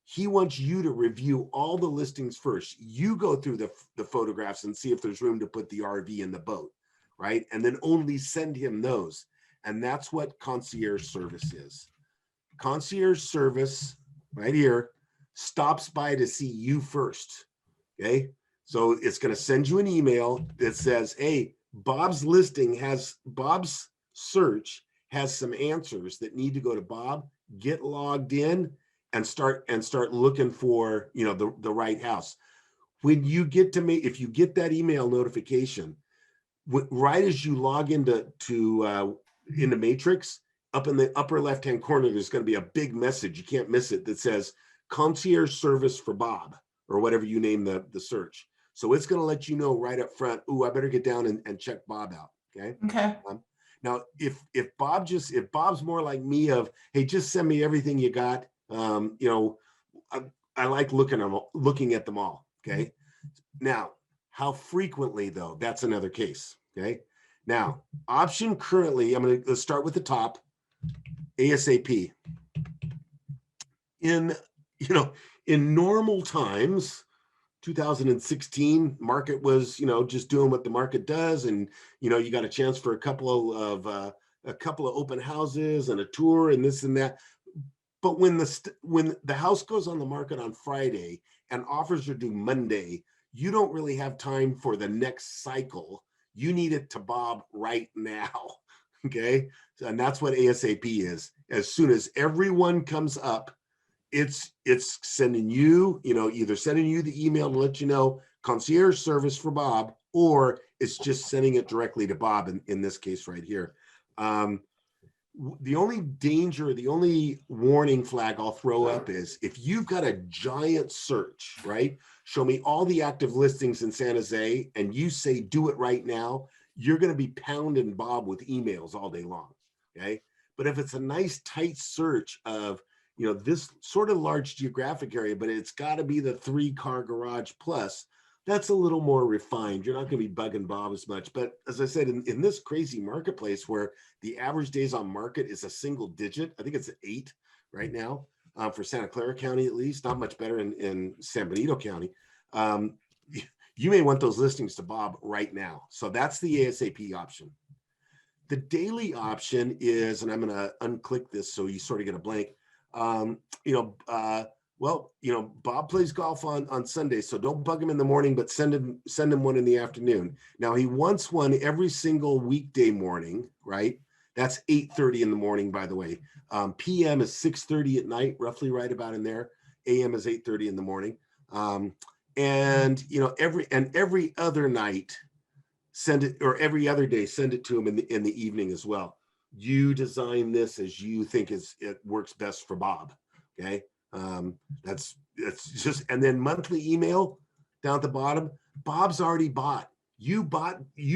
he wants you to review all the listings first. You go through the photographs and see if there's room to put the RV in the boat, right? And then only send him those. And that's what concierge service is. Concierge service right here stops by to see you first. Okay. So it's going to send you an email that says, hey, Bob's search has some answers that need to go to Bob. Get logged in and start looking for, the right house. When you get if you get that email notification, right as you log into Matrix, up in the upper left-hand corner, there's going to be a big message. You can't miss it, that says concierge service for Bob, or whatever you name the search. So it's going to let you know right up front, ooh, I better get down and check Bob out. Okay. Okay. Now, if Bob's more like me of, hey, just send me everything you got. I like looking at them all. Okay. Now, how frequently though? That's another case. Okay. Now, option currently, let's start with the top, ASAP. In in normal times, 2016 market was, just doing what the market does. And, you got a chance for a couple of open houses and a tour and this and that. But when the house goes on the market on Friday and offers are due Monday, you don't really have time for the next cycle. You need it to Bob right now. Okay. And that's what ASAP is. As soon as everyone comes up, it's sending you, either sending you the email to let you know concierge service for Bob, or it's just sending it directly to Bob in this case right here. The only danger, the only warning flag I'll throw up is if you've got a giant search, right? Show me all the active listings in San Jose and you say, do it right now, you're going to be pounding Bob with emails all day long. Okay. But if it's a nice tight search of, this sort of large geographic area, but it's got to be the 3-car garage plus, that's a little more refined. You're not going to be bugging Bob as much. But as I said, in this crazy marketplace where the average days on market is a single digit, I think it's 8 right now for Santa Clara County, at least, not much better in San Benito County. You may want those listings to Bob right now. So that's the ASAP option. The daily option is, and I'm going to unclick this so you sort of get a blank. Bob plays golf on Sunday, so don't bug him in the morning, but send him one in the afternoon. Now he wants one every single weekday morning, right? That's 8:30 in the morning, by the way. PM is 6:30 at night, roughly right about in there. AM is 8:30 in the morning. And every other night, send it, or every other day, send it to him in the evening as well. You design this as you think it works best for Bob. Okay. It's just, and then monthly email down at the bottom. Bob's already bought. You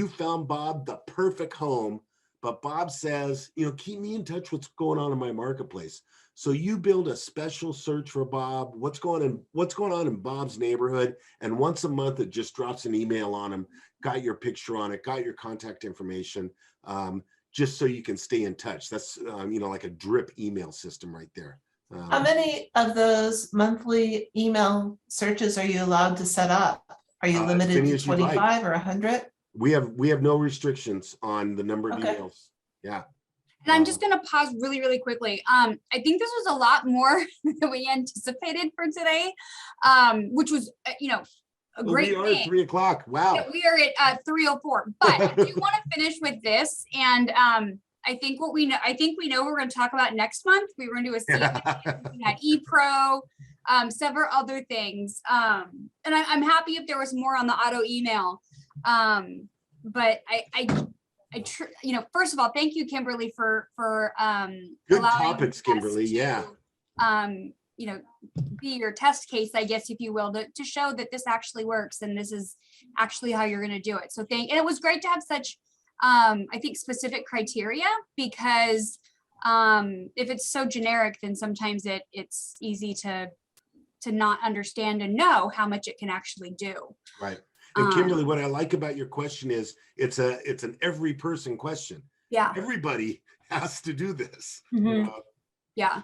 found Bob the perfect home, but Bob says, keep me in touch what's going on in my marketplace. So you build a special search for Bob, what's going on in Bob's neighborhood. And once a month, it just drops an email on him, got your picture on it, got your contact information, just so you can stay in touch. That's, like a drip email system right there. How many of those monthly email searches are you allowed to set up? Are you limited to 25 or 100? We have no restrictions on the number of emails. Yeah. And I'm just going to pause really, really quickly. I think this was a lot more than we anticipated for today, which was, a great we are thing. at 3 o'clock. Wow. Yeah, we are at 3:04. But I do want to finish with this. And I think we know we're going to talk about next month. We were going to do a CFA, we had ePro, several other things. And I'm happy if there was more on the auto email. But first of all, thank you, Kimberly, for good allowing topics, Kimberly. Yeah. Be your test case, I guess, if you will, to show that this actually works and this is actually how you're going to do it. So and it was great to have such, I think, specific criteria, because if it's so generic, then sometimes it's easy to not understand and know how much it can actually do. Right. And Kimberly, what I like about your question is it's an every person question. Yeah. Everybody has to do this. Yeah.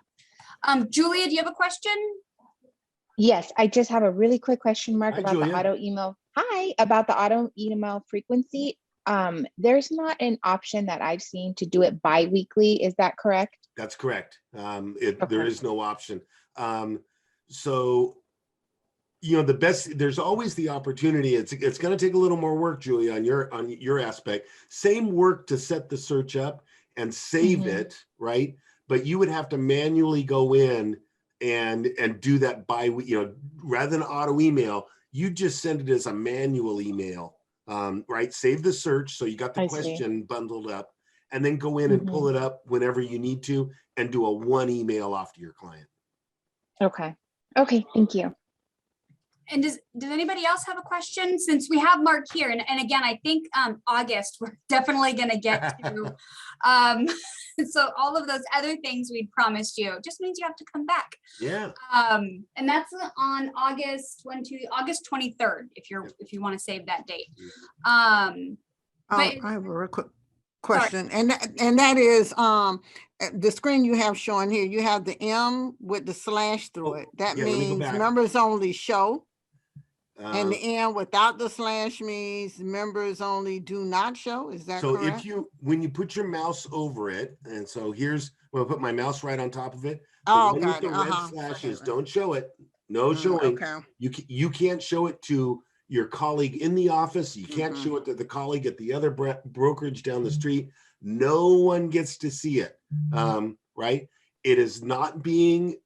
Julia, do you have a question? Yes, I just have a really quick question mark Hi, about Julia. the auto email. Hi, about the auto email frequency. There's not an option that I've seen to do it bi-weekly. Is that correct? That's correct. There Okay. is no option. So, there's always the opportunity. It's going to take a little more work, Julia, on your aspect. Same work to set the search up and save it, right? But you would have to manually go in and do that rather than auto email. You just send it as a manual email, right? Save the search so you got the question bundled up, and then go in and pull it up whenever you need to and do a one email off to your client. Okay, thank you. And does anybody else have a question? Since we have Mark here, and again, I think August, we're definitely going to get to. So all of those other things we promised you just means you have to come back. Yeah. And that's on August 23rd, if you want to save that date. I have a real quick question, and that is, the screen you have showing here, you have the M with the slash through it. That yeah, let me go means back. members only show. And Um, the M without the slash means members only do not show. Is that So correct? if you, when you put your mouse over it, and so here's, I'm gonna put my mouse right on top of it. The Oh, one with got the it. red Uh-huh. slashes, Okay. don't show it. No showing. Okay. You can't show it to your colleague in the office. You can't Mhm. show it to the colleague at the other brokerage down the street. No one gets to see it, right? It is not being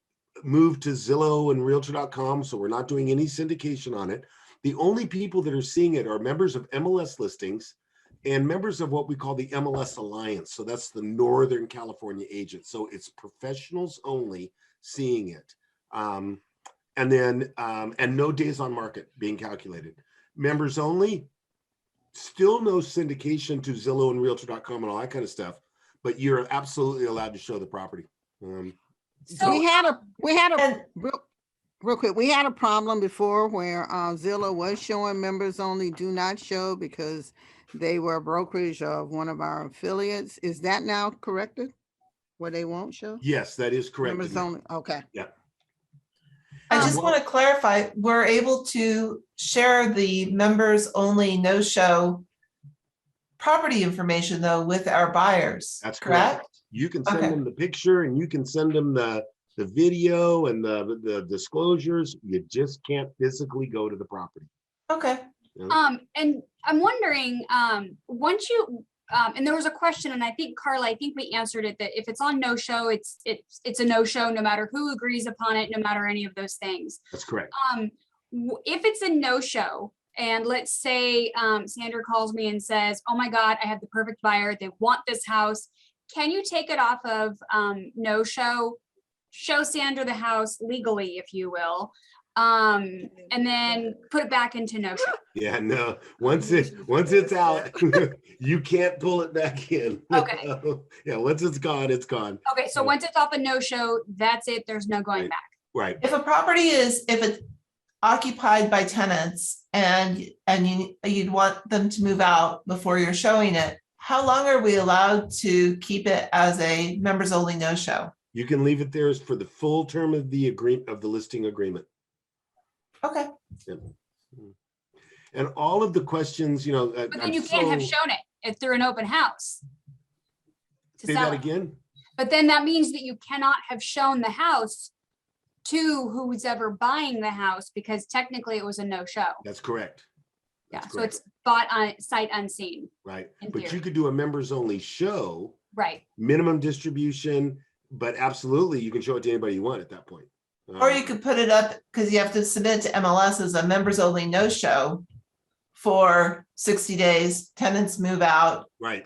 moved to Zillow and Realtor.com, so we're not doing any syndication on it. The only people that are seeing it are members of MLS listings and members of what we call the MLS Alliance. So that's the Northern California agents. So it's professionals only seeing it. And no days on market being calculated. Members only, still no syndication to Zillow and Realtor.com and all that kind of stuff, but you're absolutely allowed to show the property. So we had a And real quick, we had a problem before where Zillow was showing members only do not show because they were a brokerage of one of our affiliates. Is that now corrected? Where they won't show? Yes, that is correct. Members only, okay. Yeah. I just Well- want to clarify, we're able to share the members only no-show property information though with our buyers. That's correct. You can send Okay. them the picture and you can send them the video and the disclosures. You just can't physically go to the property. Okay. and I'm wondering, once you, and there was a question, and I think Carla, I think we answered it, that if it's on no show, it's a no show, no matter who agrees upon it, no matter any of those things. That's correct. If it's a no show, and let's say Sandra calls me and says, oh my God, I have the perfect buyer, they want this house. Can you take it off of no show, show Sandra the house legally, if you will, and then put it back into no show? Yeah, no, once it's out, you can't pull it back in. Okay. Yeah, once it's gone, it's gone. Okay, so once it's off a no show, that's it, there's no going Right. back. Right. If a property is, if it's occupied by tenants and you'd want them to move out before you're showing it, how long are we allowed to keep it as a members only no show? You can leave it there as for the full term of the listing agreement. Okay. And all of the questions, But then you can't have shown it if they're an open house. to Say sell that it. again. But then that means that you cannot have shown the house to who's ever buying the house, because technically it was a no show. That's correct. Yeah, That's so correct. it's bought on sight unseen, Right. in But you theory. could do a members only show, right? minimum distribution, but absolutely you can show it to anybody you want at that point. Or you could put it up, because you have to submit to MLS as a members only no show for 60 days, tenants move out. Right.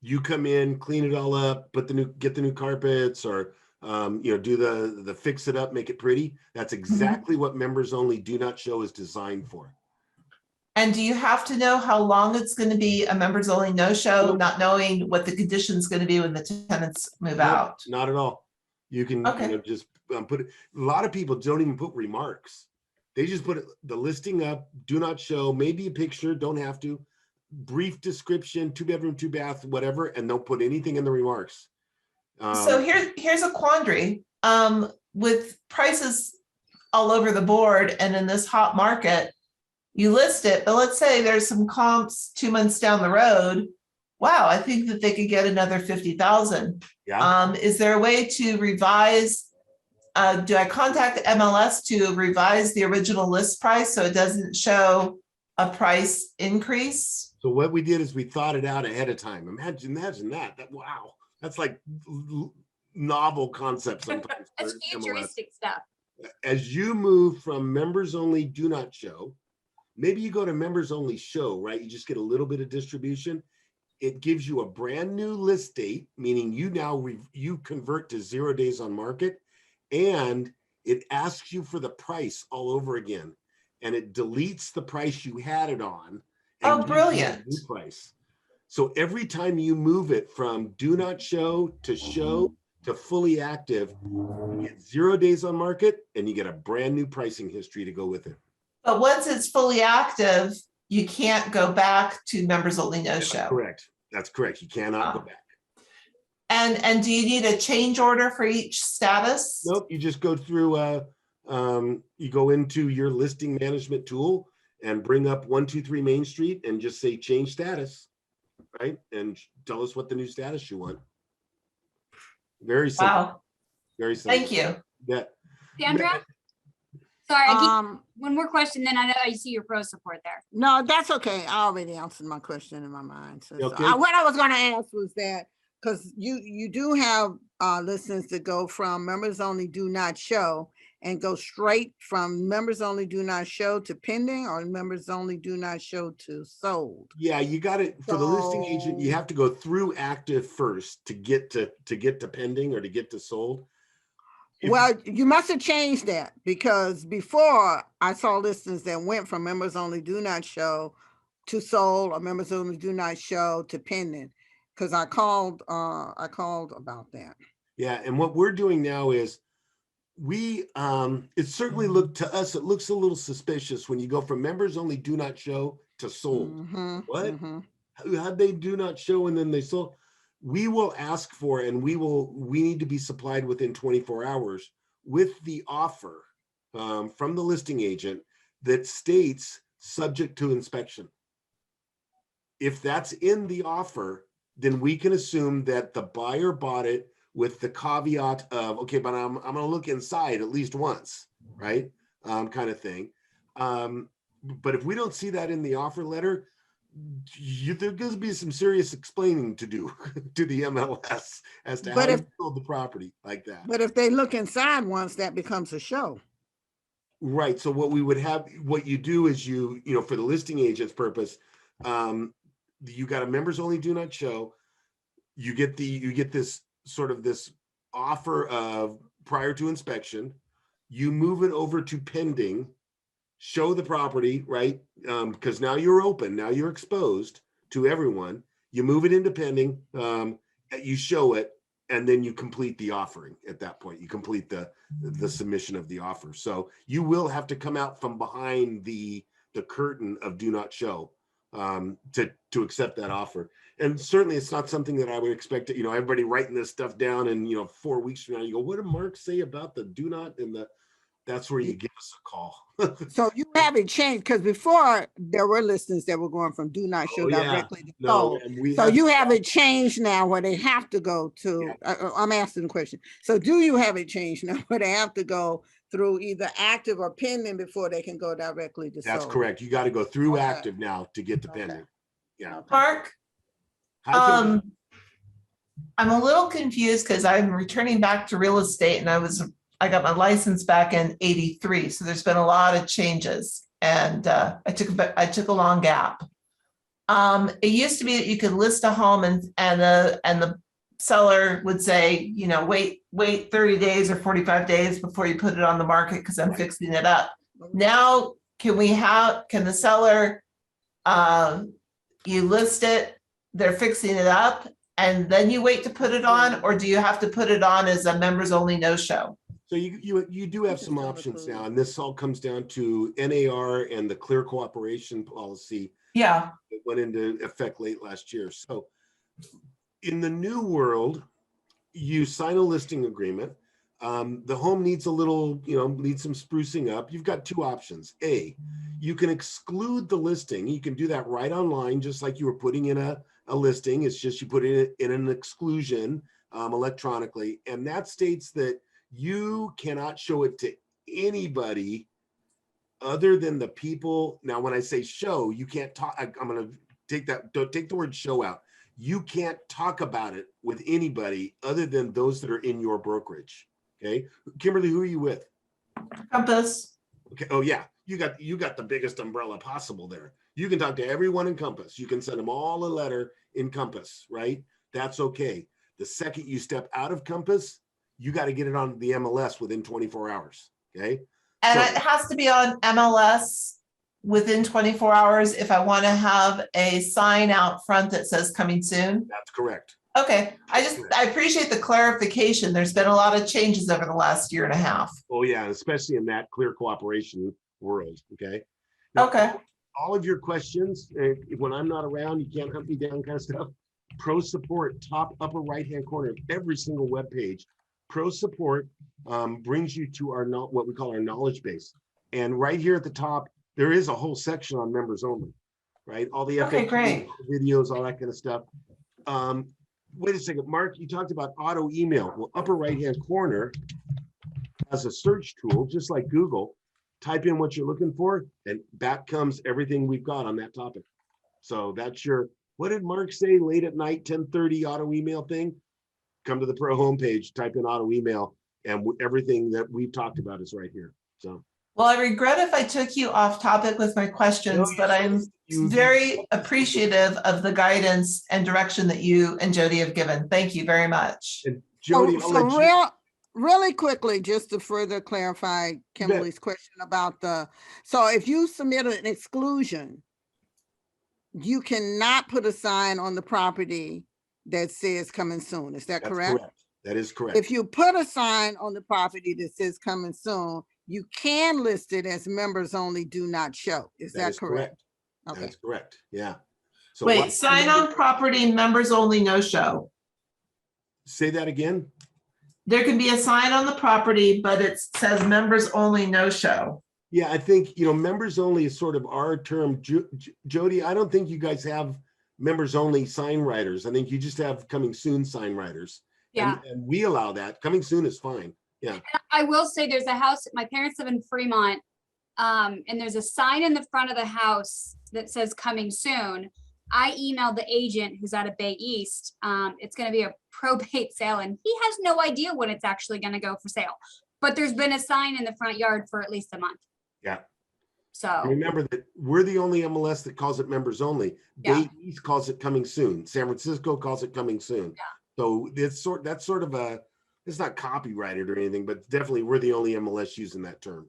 You come in, clean it all up, get the new carpets, or do the fix it up, make it pretty. That's exactly what members only do not show is designed for. And do you have to know how long it's going to be a members only no show, Nope. not knowing what the condition's going to be when the tenants move Nope, out? Not at all. You can Okay. just put it. A lot of people don't even put remarks. They just put the listing up, do not show, maybe a picture, don't have to, brief description, 2-bedroom, 2-bath, whatever, and don't put anything in the remarks. So here's a quandary. With prices all over the board and in this hot market, you list it, but let's say there's some comps 2 months down the road. Wow, I think that they could get another 50,000. Yeah. Is there a way to revise? Do I contact MLS to revise the original list price so it doesn't show a price increase? So what we did is we thought it out ahead of time. Imagine that. Wow, that's like novel concept sometimes. That's for MLS. futuristic stuff. As you move from members only do not show, maybe you go to members only show, right? You just get a little bit of distribution. It gives you a brand new list date, meaning you now you convert to 0 days on market, and it asks you for the price all over again, and it deletes the price you had it on. And Oh, gives you a brilliant. new price. So every time you move it from do not show to fully active, you get 0 days on market and you get a brand new pricing history to go with it. But once it's fully active, you can't go back to members only no show. Correct. That's correct. You cannot go Ah. back. And do you need a change order for each status? Nope, you just go through, you go into your listing management tool and bring up 123 Main Street and just say change status, right? And tell us what the new status you want. Very simple, Wow, very simple. thank you. Yeah. Sandra? Sorry, I keep, Um, one more question, then I know I see your pro support there. no, that's okay. I already answered my question in my mind. So, Okay. what I was gonna ask was that, because you do have listings that go from members only do not show and go straight from members only do not show to pending, or members only do not show to sold. Yeah, you got it. For the listing agent, you So- have to go through active first to get to pending or to get to sold. If- Well, you must have changed that, because before I saw listings that went from members only do not show to sold, or members only do not show to pending. Because I called about that. Yeah, and what we're doing now is it certainly looked to us, it looks a little suspicious when you go from members only do not show to sold. Mhm, What? mhm. How'd they do not show and then they sold? We will ask for, and we need to be supplied within 24 hours with the offer from the listing agent that states subject to inspection. If that's in the offer, then we can assume that the buyer bought it with the caveat of, okay, but I'm gonna look inside at least once, right? Kind of thing. But if we don't see that in the offer letter, there's going to be some serious explaining to do to the MLS as to But how if- to build the property like that. But if they look inside once, that becomes a show. Right. So what we would have, what you do is you know, for the listing agent's purpose, you got a members only do not show. You get this sort of this offer of prior to inspection. You move it over to pending, show the property, right? Because now you're open, now you're exposed to everyone. You move it into pending, you show it, and then you complete the offering at that point. You complete the submission of the offer. So you will have to come out from behind the curtain of do not show to accept that offer. And certainly it's not something that I would expect to, you know, everybody writing this stuff down and, you know, 4 weeks from now, you go, what did Mark say about the do not and the, that's where you give us a call. So you haven't changed, because before there were listings that were going from do not show Oh, yeah. directly to No, sold. and we So have- you have it changed now where they have to go to, I'm asking the question. So do you have it changed now where they have to go through either active or pending before they can go directly to sold? That's correct. You got to go through Okay. active now to get to Okay. pending. Yeah. Okay. Mark, How can- I'm a little confused because I'm returning back to real estate and I got my license back in '83. So there's been a lot of changes and I took a long gap. It used to be that you could list a home and the seller would say, you know, wait 30 days or 45 days before you put it on the market because I'm fixing it up. Now, can the seller, you list it, they're fixing it up, and then you wait to put it on, or do you have to put it on as a members only no show? So you do have some options now, and this all comes down to NAR and the clear cooperation policy Yeah, that went into effect late last year. So in the new world, you sign a listing agreement. The home needs a little, you know, needs some sprucing up. You've got two options. A, you can exclude the listing. You can do that right online, just like you were putting in a listing. It's just you put it in an exclusion electronically. And that states that you cannot show it to anybody other than the people. Now, when I say show, you can't talk. I'm going to don't take the word show out. You can't talk about it with anybody other than those that are in your brokerage. Okay. Kimberly, who are you with? Compass. Okay. Oh yeah. You got the biggest umbrella possible there. You can talk to everyone in Compass. You can send them all a letter in Compass, right? That's okay. The second you step out of Compass, you got to get it on the MLS within 24 hours. Okay. And So- it has to be on MLS within 24 hours if I want to have a sign out front that says coming soon. That's correct. Okay, I appreciate the clarification. There's been a lot of changes over the last year and a half. Oh yeah, especially in that clear cooperation world. Okay. Now, Okay, all of your questions, when I'm not around, you can't hunt me down kind of stuff. Pro Support, top upper right-hand corner of every single web page. Pro Support brings you to our what we call our knowledge base. And right here at the top, there is a whole section on members only, right? All the Okay, FAQs, great. videos, all that kind of stuff. Wait a second, Mark, you talked about auto email. Well, upper right-hand corner has a search tool, just like Google. Type in what you're looking for, and back comes everything we've got on that topic. So that's your, what did Mark say, late at night, 10:30 auto email thing? Come to the Pro homepage, type in auto email, and everything that we've talked about is right here. So. Well, I regret if I took you off topic with my questions, but I'm very appreciative of the guidance and direction that you and Jody have given. Thank you very much. And Jody, I'll let you. Really quickly, just to further clarify Kimberly's question about so if you submit an exclusion, you cannot put a sign on the property that says coming soon. Is that That's correct? That is correct. If you put a sign on the property that says coming soon, you can list it as members only do not show. Is that correct? Okay. That's correct. Yeah. So Wait, sign on property, members only, no show. Say that again. There can be a sign on the property, but it says members only, no show. Yeah, I think, members only is sort of our term. Jody, I don't think you guys have members only sign writers. I think you just have coming soon sign writers. Yeah. And we allow that. Coming soon is fine. Yeah. I will say there's a house, my parents live in Fremont, and there's a sign in the front of the house that says coming soon. I emailed the agent who's out of Bay East. It's going to be a probate sale, and he has no idea when it's actually going to go for sale. But there's been a sign in the front yard for at least a month. Yeah. So remember that we're the only MLS that calls it members only. Yeah. Bay East calls it coming soon. San Francisco calls it coming soon. Yeah. So that's sort of it's not copyrighted or anything, but definitely we're the only MLS using that term.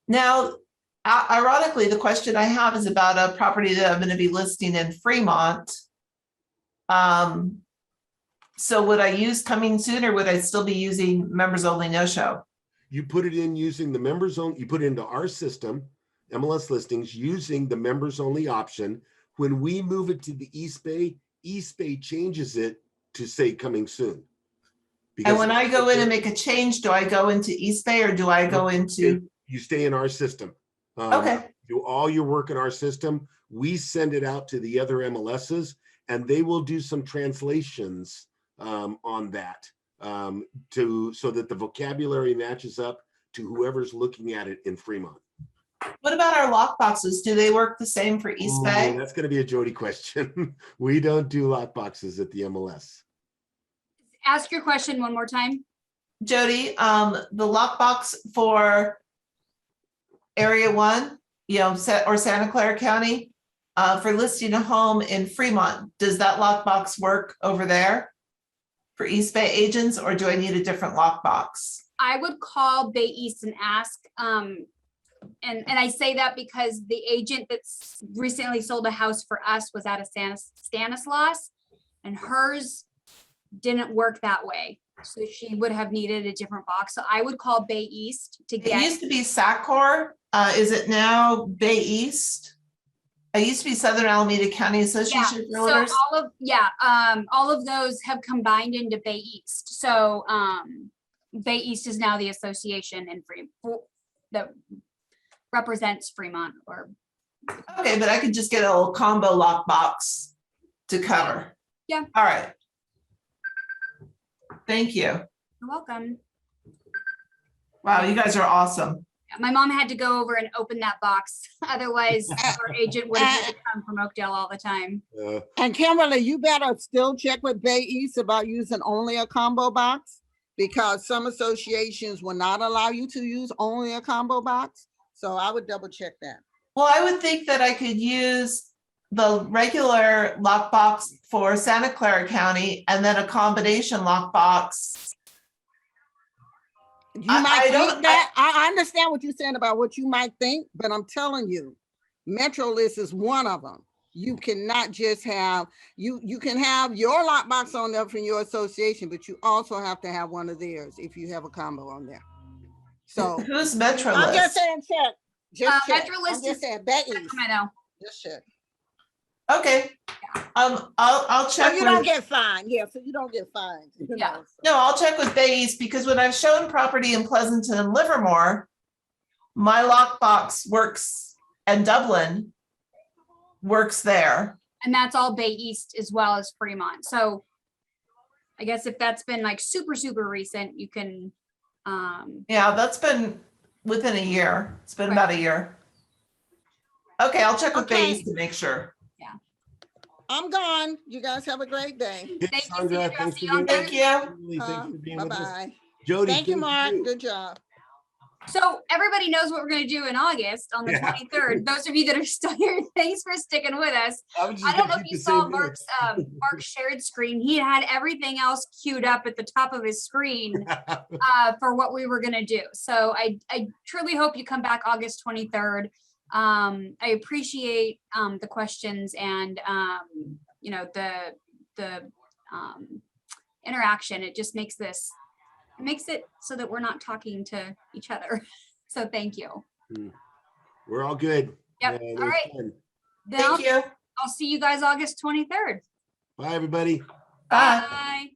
Now, ironically, the question I have is about a property that I'm going to be listing in Fremont. So would I use coming soon, or would I still be using members only, no show? You put it in using the members only, you put it into our system, MLS listings, using the members only option. When we move it to the East Bay changes it to say coming soon. And when I go in and make a change, do I go into East Bay, or do I go into? You stay in our system. Okay. Do all your work in our system. We send it out to the other MLSs, and they will do some translations on that so that the vocabulary matches up to whoever's looking at it in Fremont. What about our lock boxes? Do they work the same for East Bay? That's going to be a Jody question. We don't do lock boxes at the MLS. ask your question one more time. Jody, the lockbox for Area 1, or Santa Clara County, for listing a home in Fremont, does that lockbox work over there for East Bay agents, or do I need a different lockbox? I would call Bay East and ask, and I say that because the agent that's recently sold a house for us was out of Stanislaus, and hers didn't work that way. So she would have needed a different box. So I would call Bay East to get. It used to be SACOR. Is it now Bay East? It used to be Southern Alameda County Association of Realtors. So all of those have combined into Bay East. So Bay East is now the association in that represents Fremont. Or okay, but I could just get a little combo lockbox to cover. Yeah. All right. Thank you. You're welcome. Wow, you guys are awesome. My mom had to go over and open that box. Otherwise, our agent would have had to come from Oakdale all the time. And Kimberly, you better still check with Bay East about using only a combo box, because some associations will not allow you to use only a combo box. So I would double check that. Well, I would think that I could use the regular lockbox for Santa Clara County and then a combination lockbox. You might think that. I understand what you're saying about what you might think, but I'm telling you, MetroList is one of them. You cannot just have, you can have your lockbox on there from your association, but you also have to have one of theirs if you have a combo on there. So who's MetroList? I'm just saying check. Just check. MetroList I'm just saying Bay East. I know. Just check. Okay. I'll So check you don't with, get fined, yeah, so you don't get fined. you Yeah. know, so. no, I'll check with Bay East because when I've shown property in Pleasanton and Livermore, my lockbox works and Dublin works there. And that's all Bay East as well as Fremont. So I guess if that's been like super, super recent, you can, Yeah, that's been within a year. It's been Right. about a year. Okay, I'll check with Bay Okay. East to make sure. I'm gone. You guys have a great day. Hey, Thank you, Sandra, Sandra. thanks See for you on being Thank with you. us. Really, thanks for being with us. Bye-bye. Jody. Thank you, thank Mark. Good job. So everybody knows what we're going to do in August on the Yeah. 23rd. Those of you that are still here, thanks for sticking with us. I was just I don't know gonna if keep you the saw same day. Mark's shared screen. He had everything else queued up at the top of his screen for what we were going to do. So I truly hope you come back August 23rd. I appreciate the questions and you know, the interaction. It just makes this, it makes it so that we're not talking to each other. So thank you. We're all good. Yep. Yeah, it All was right. fun. Then Thank you. I'll see you guys August 23rd. Bye, everybody. Bye. Bye.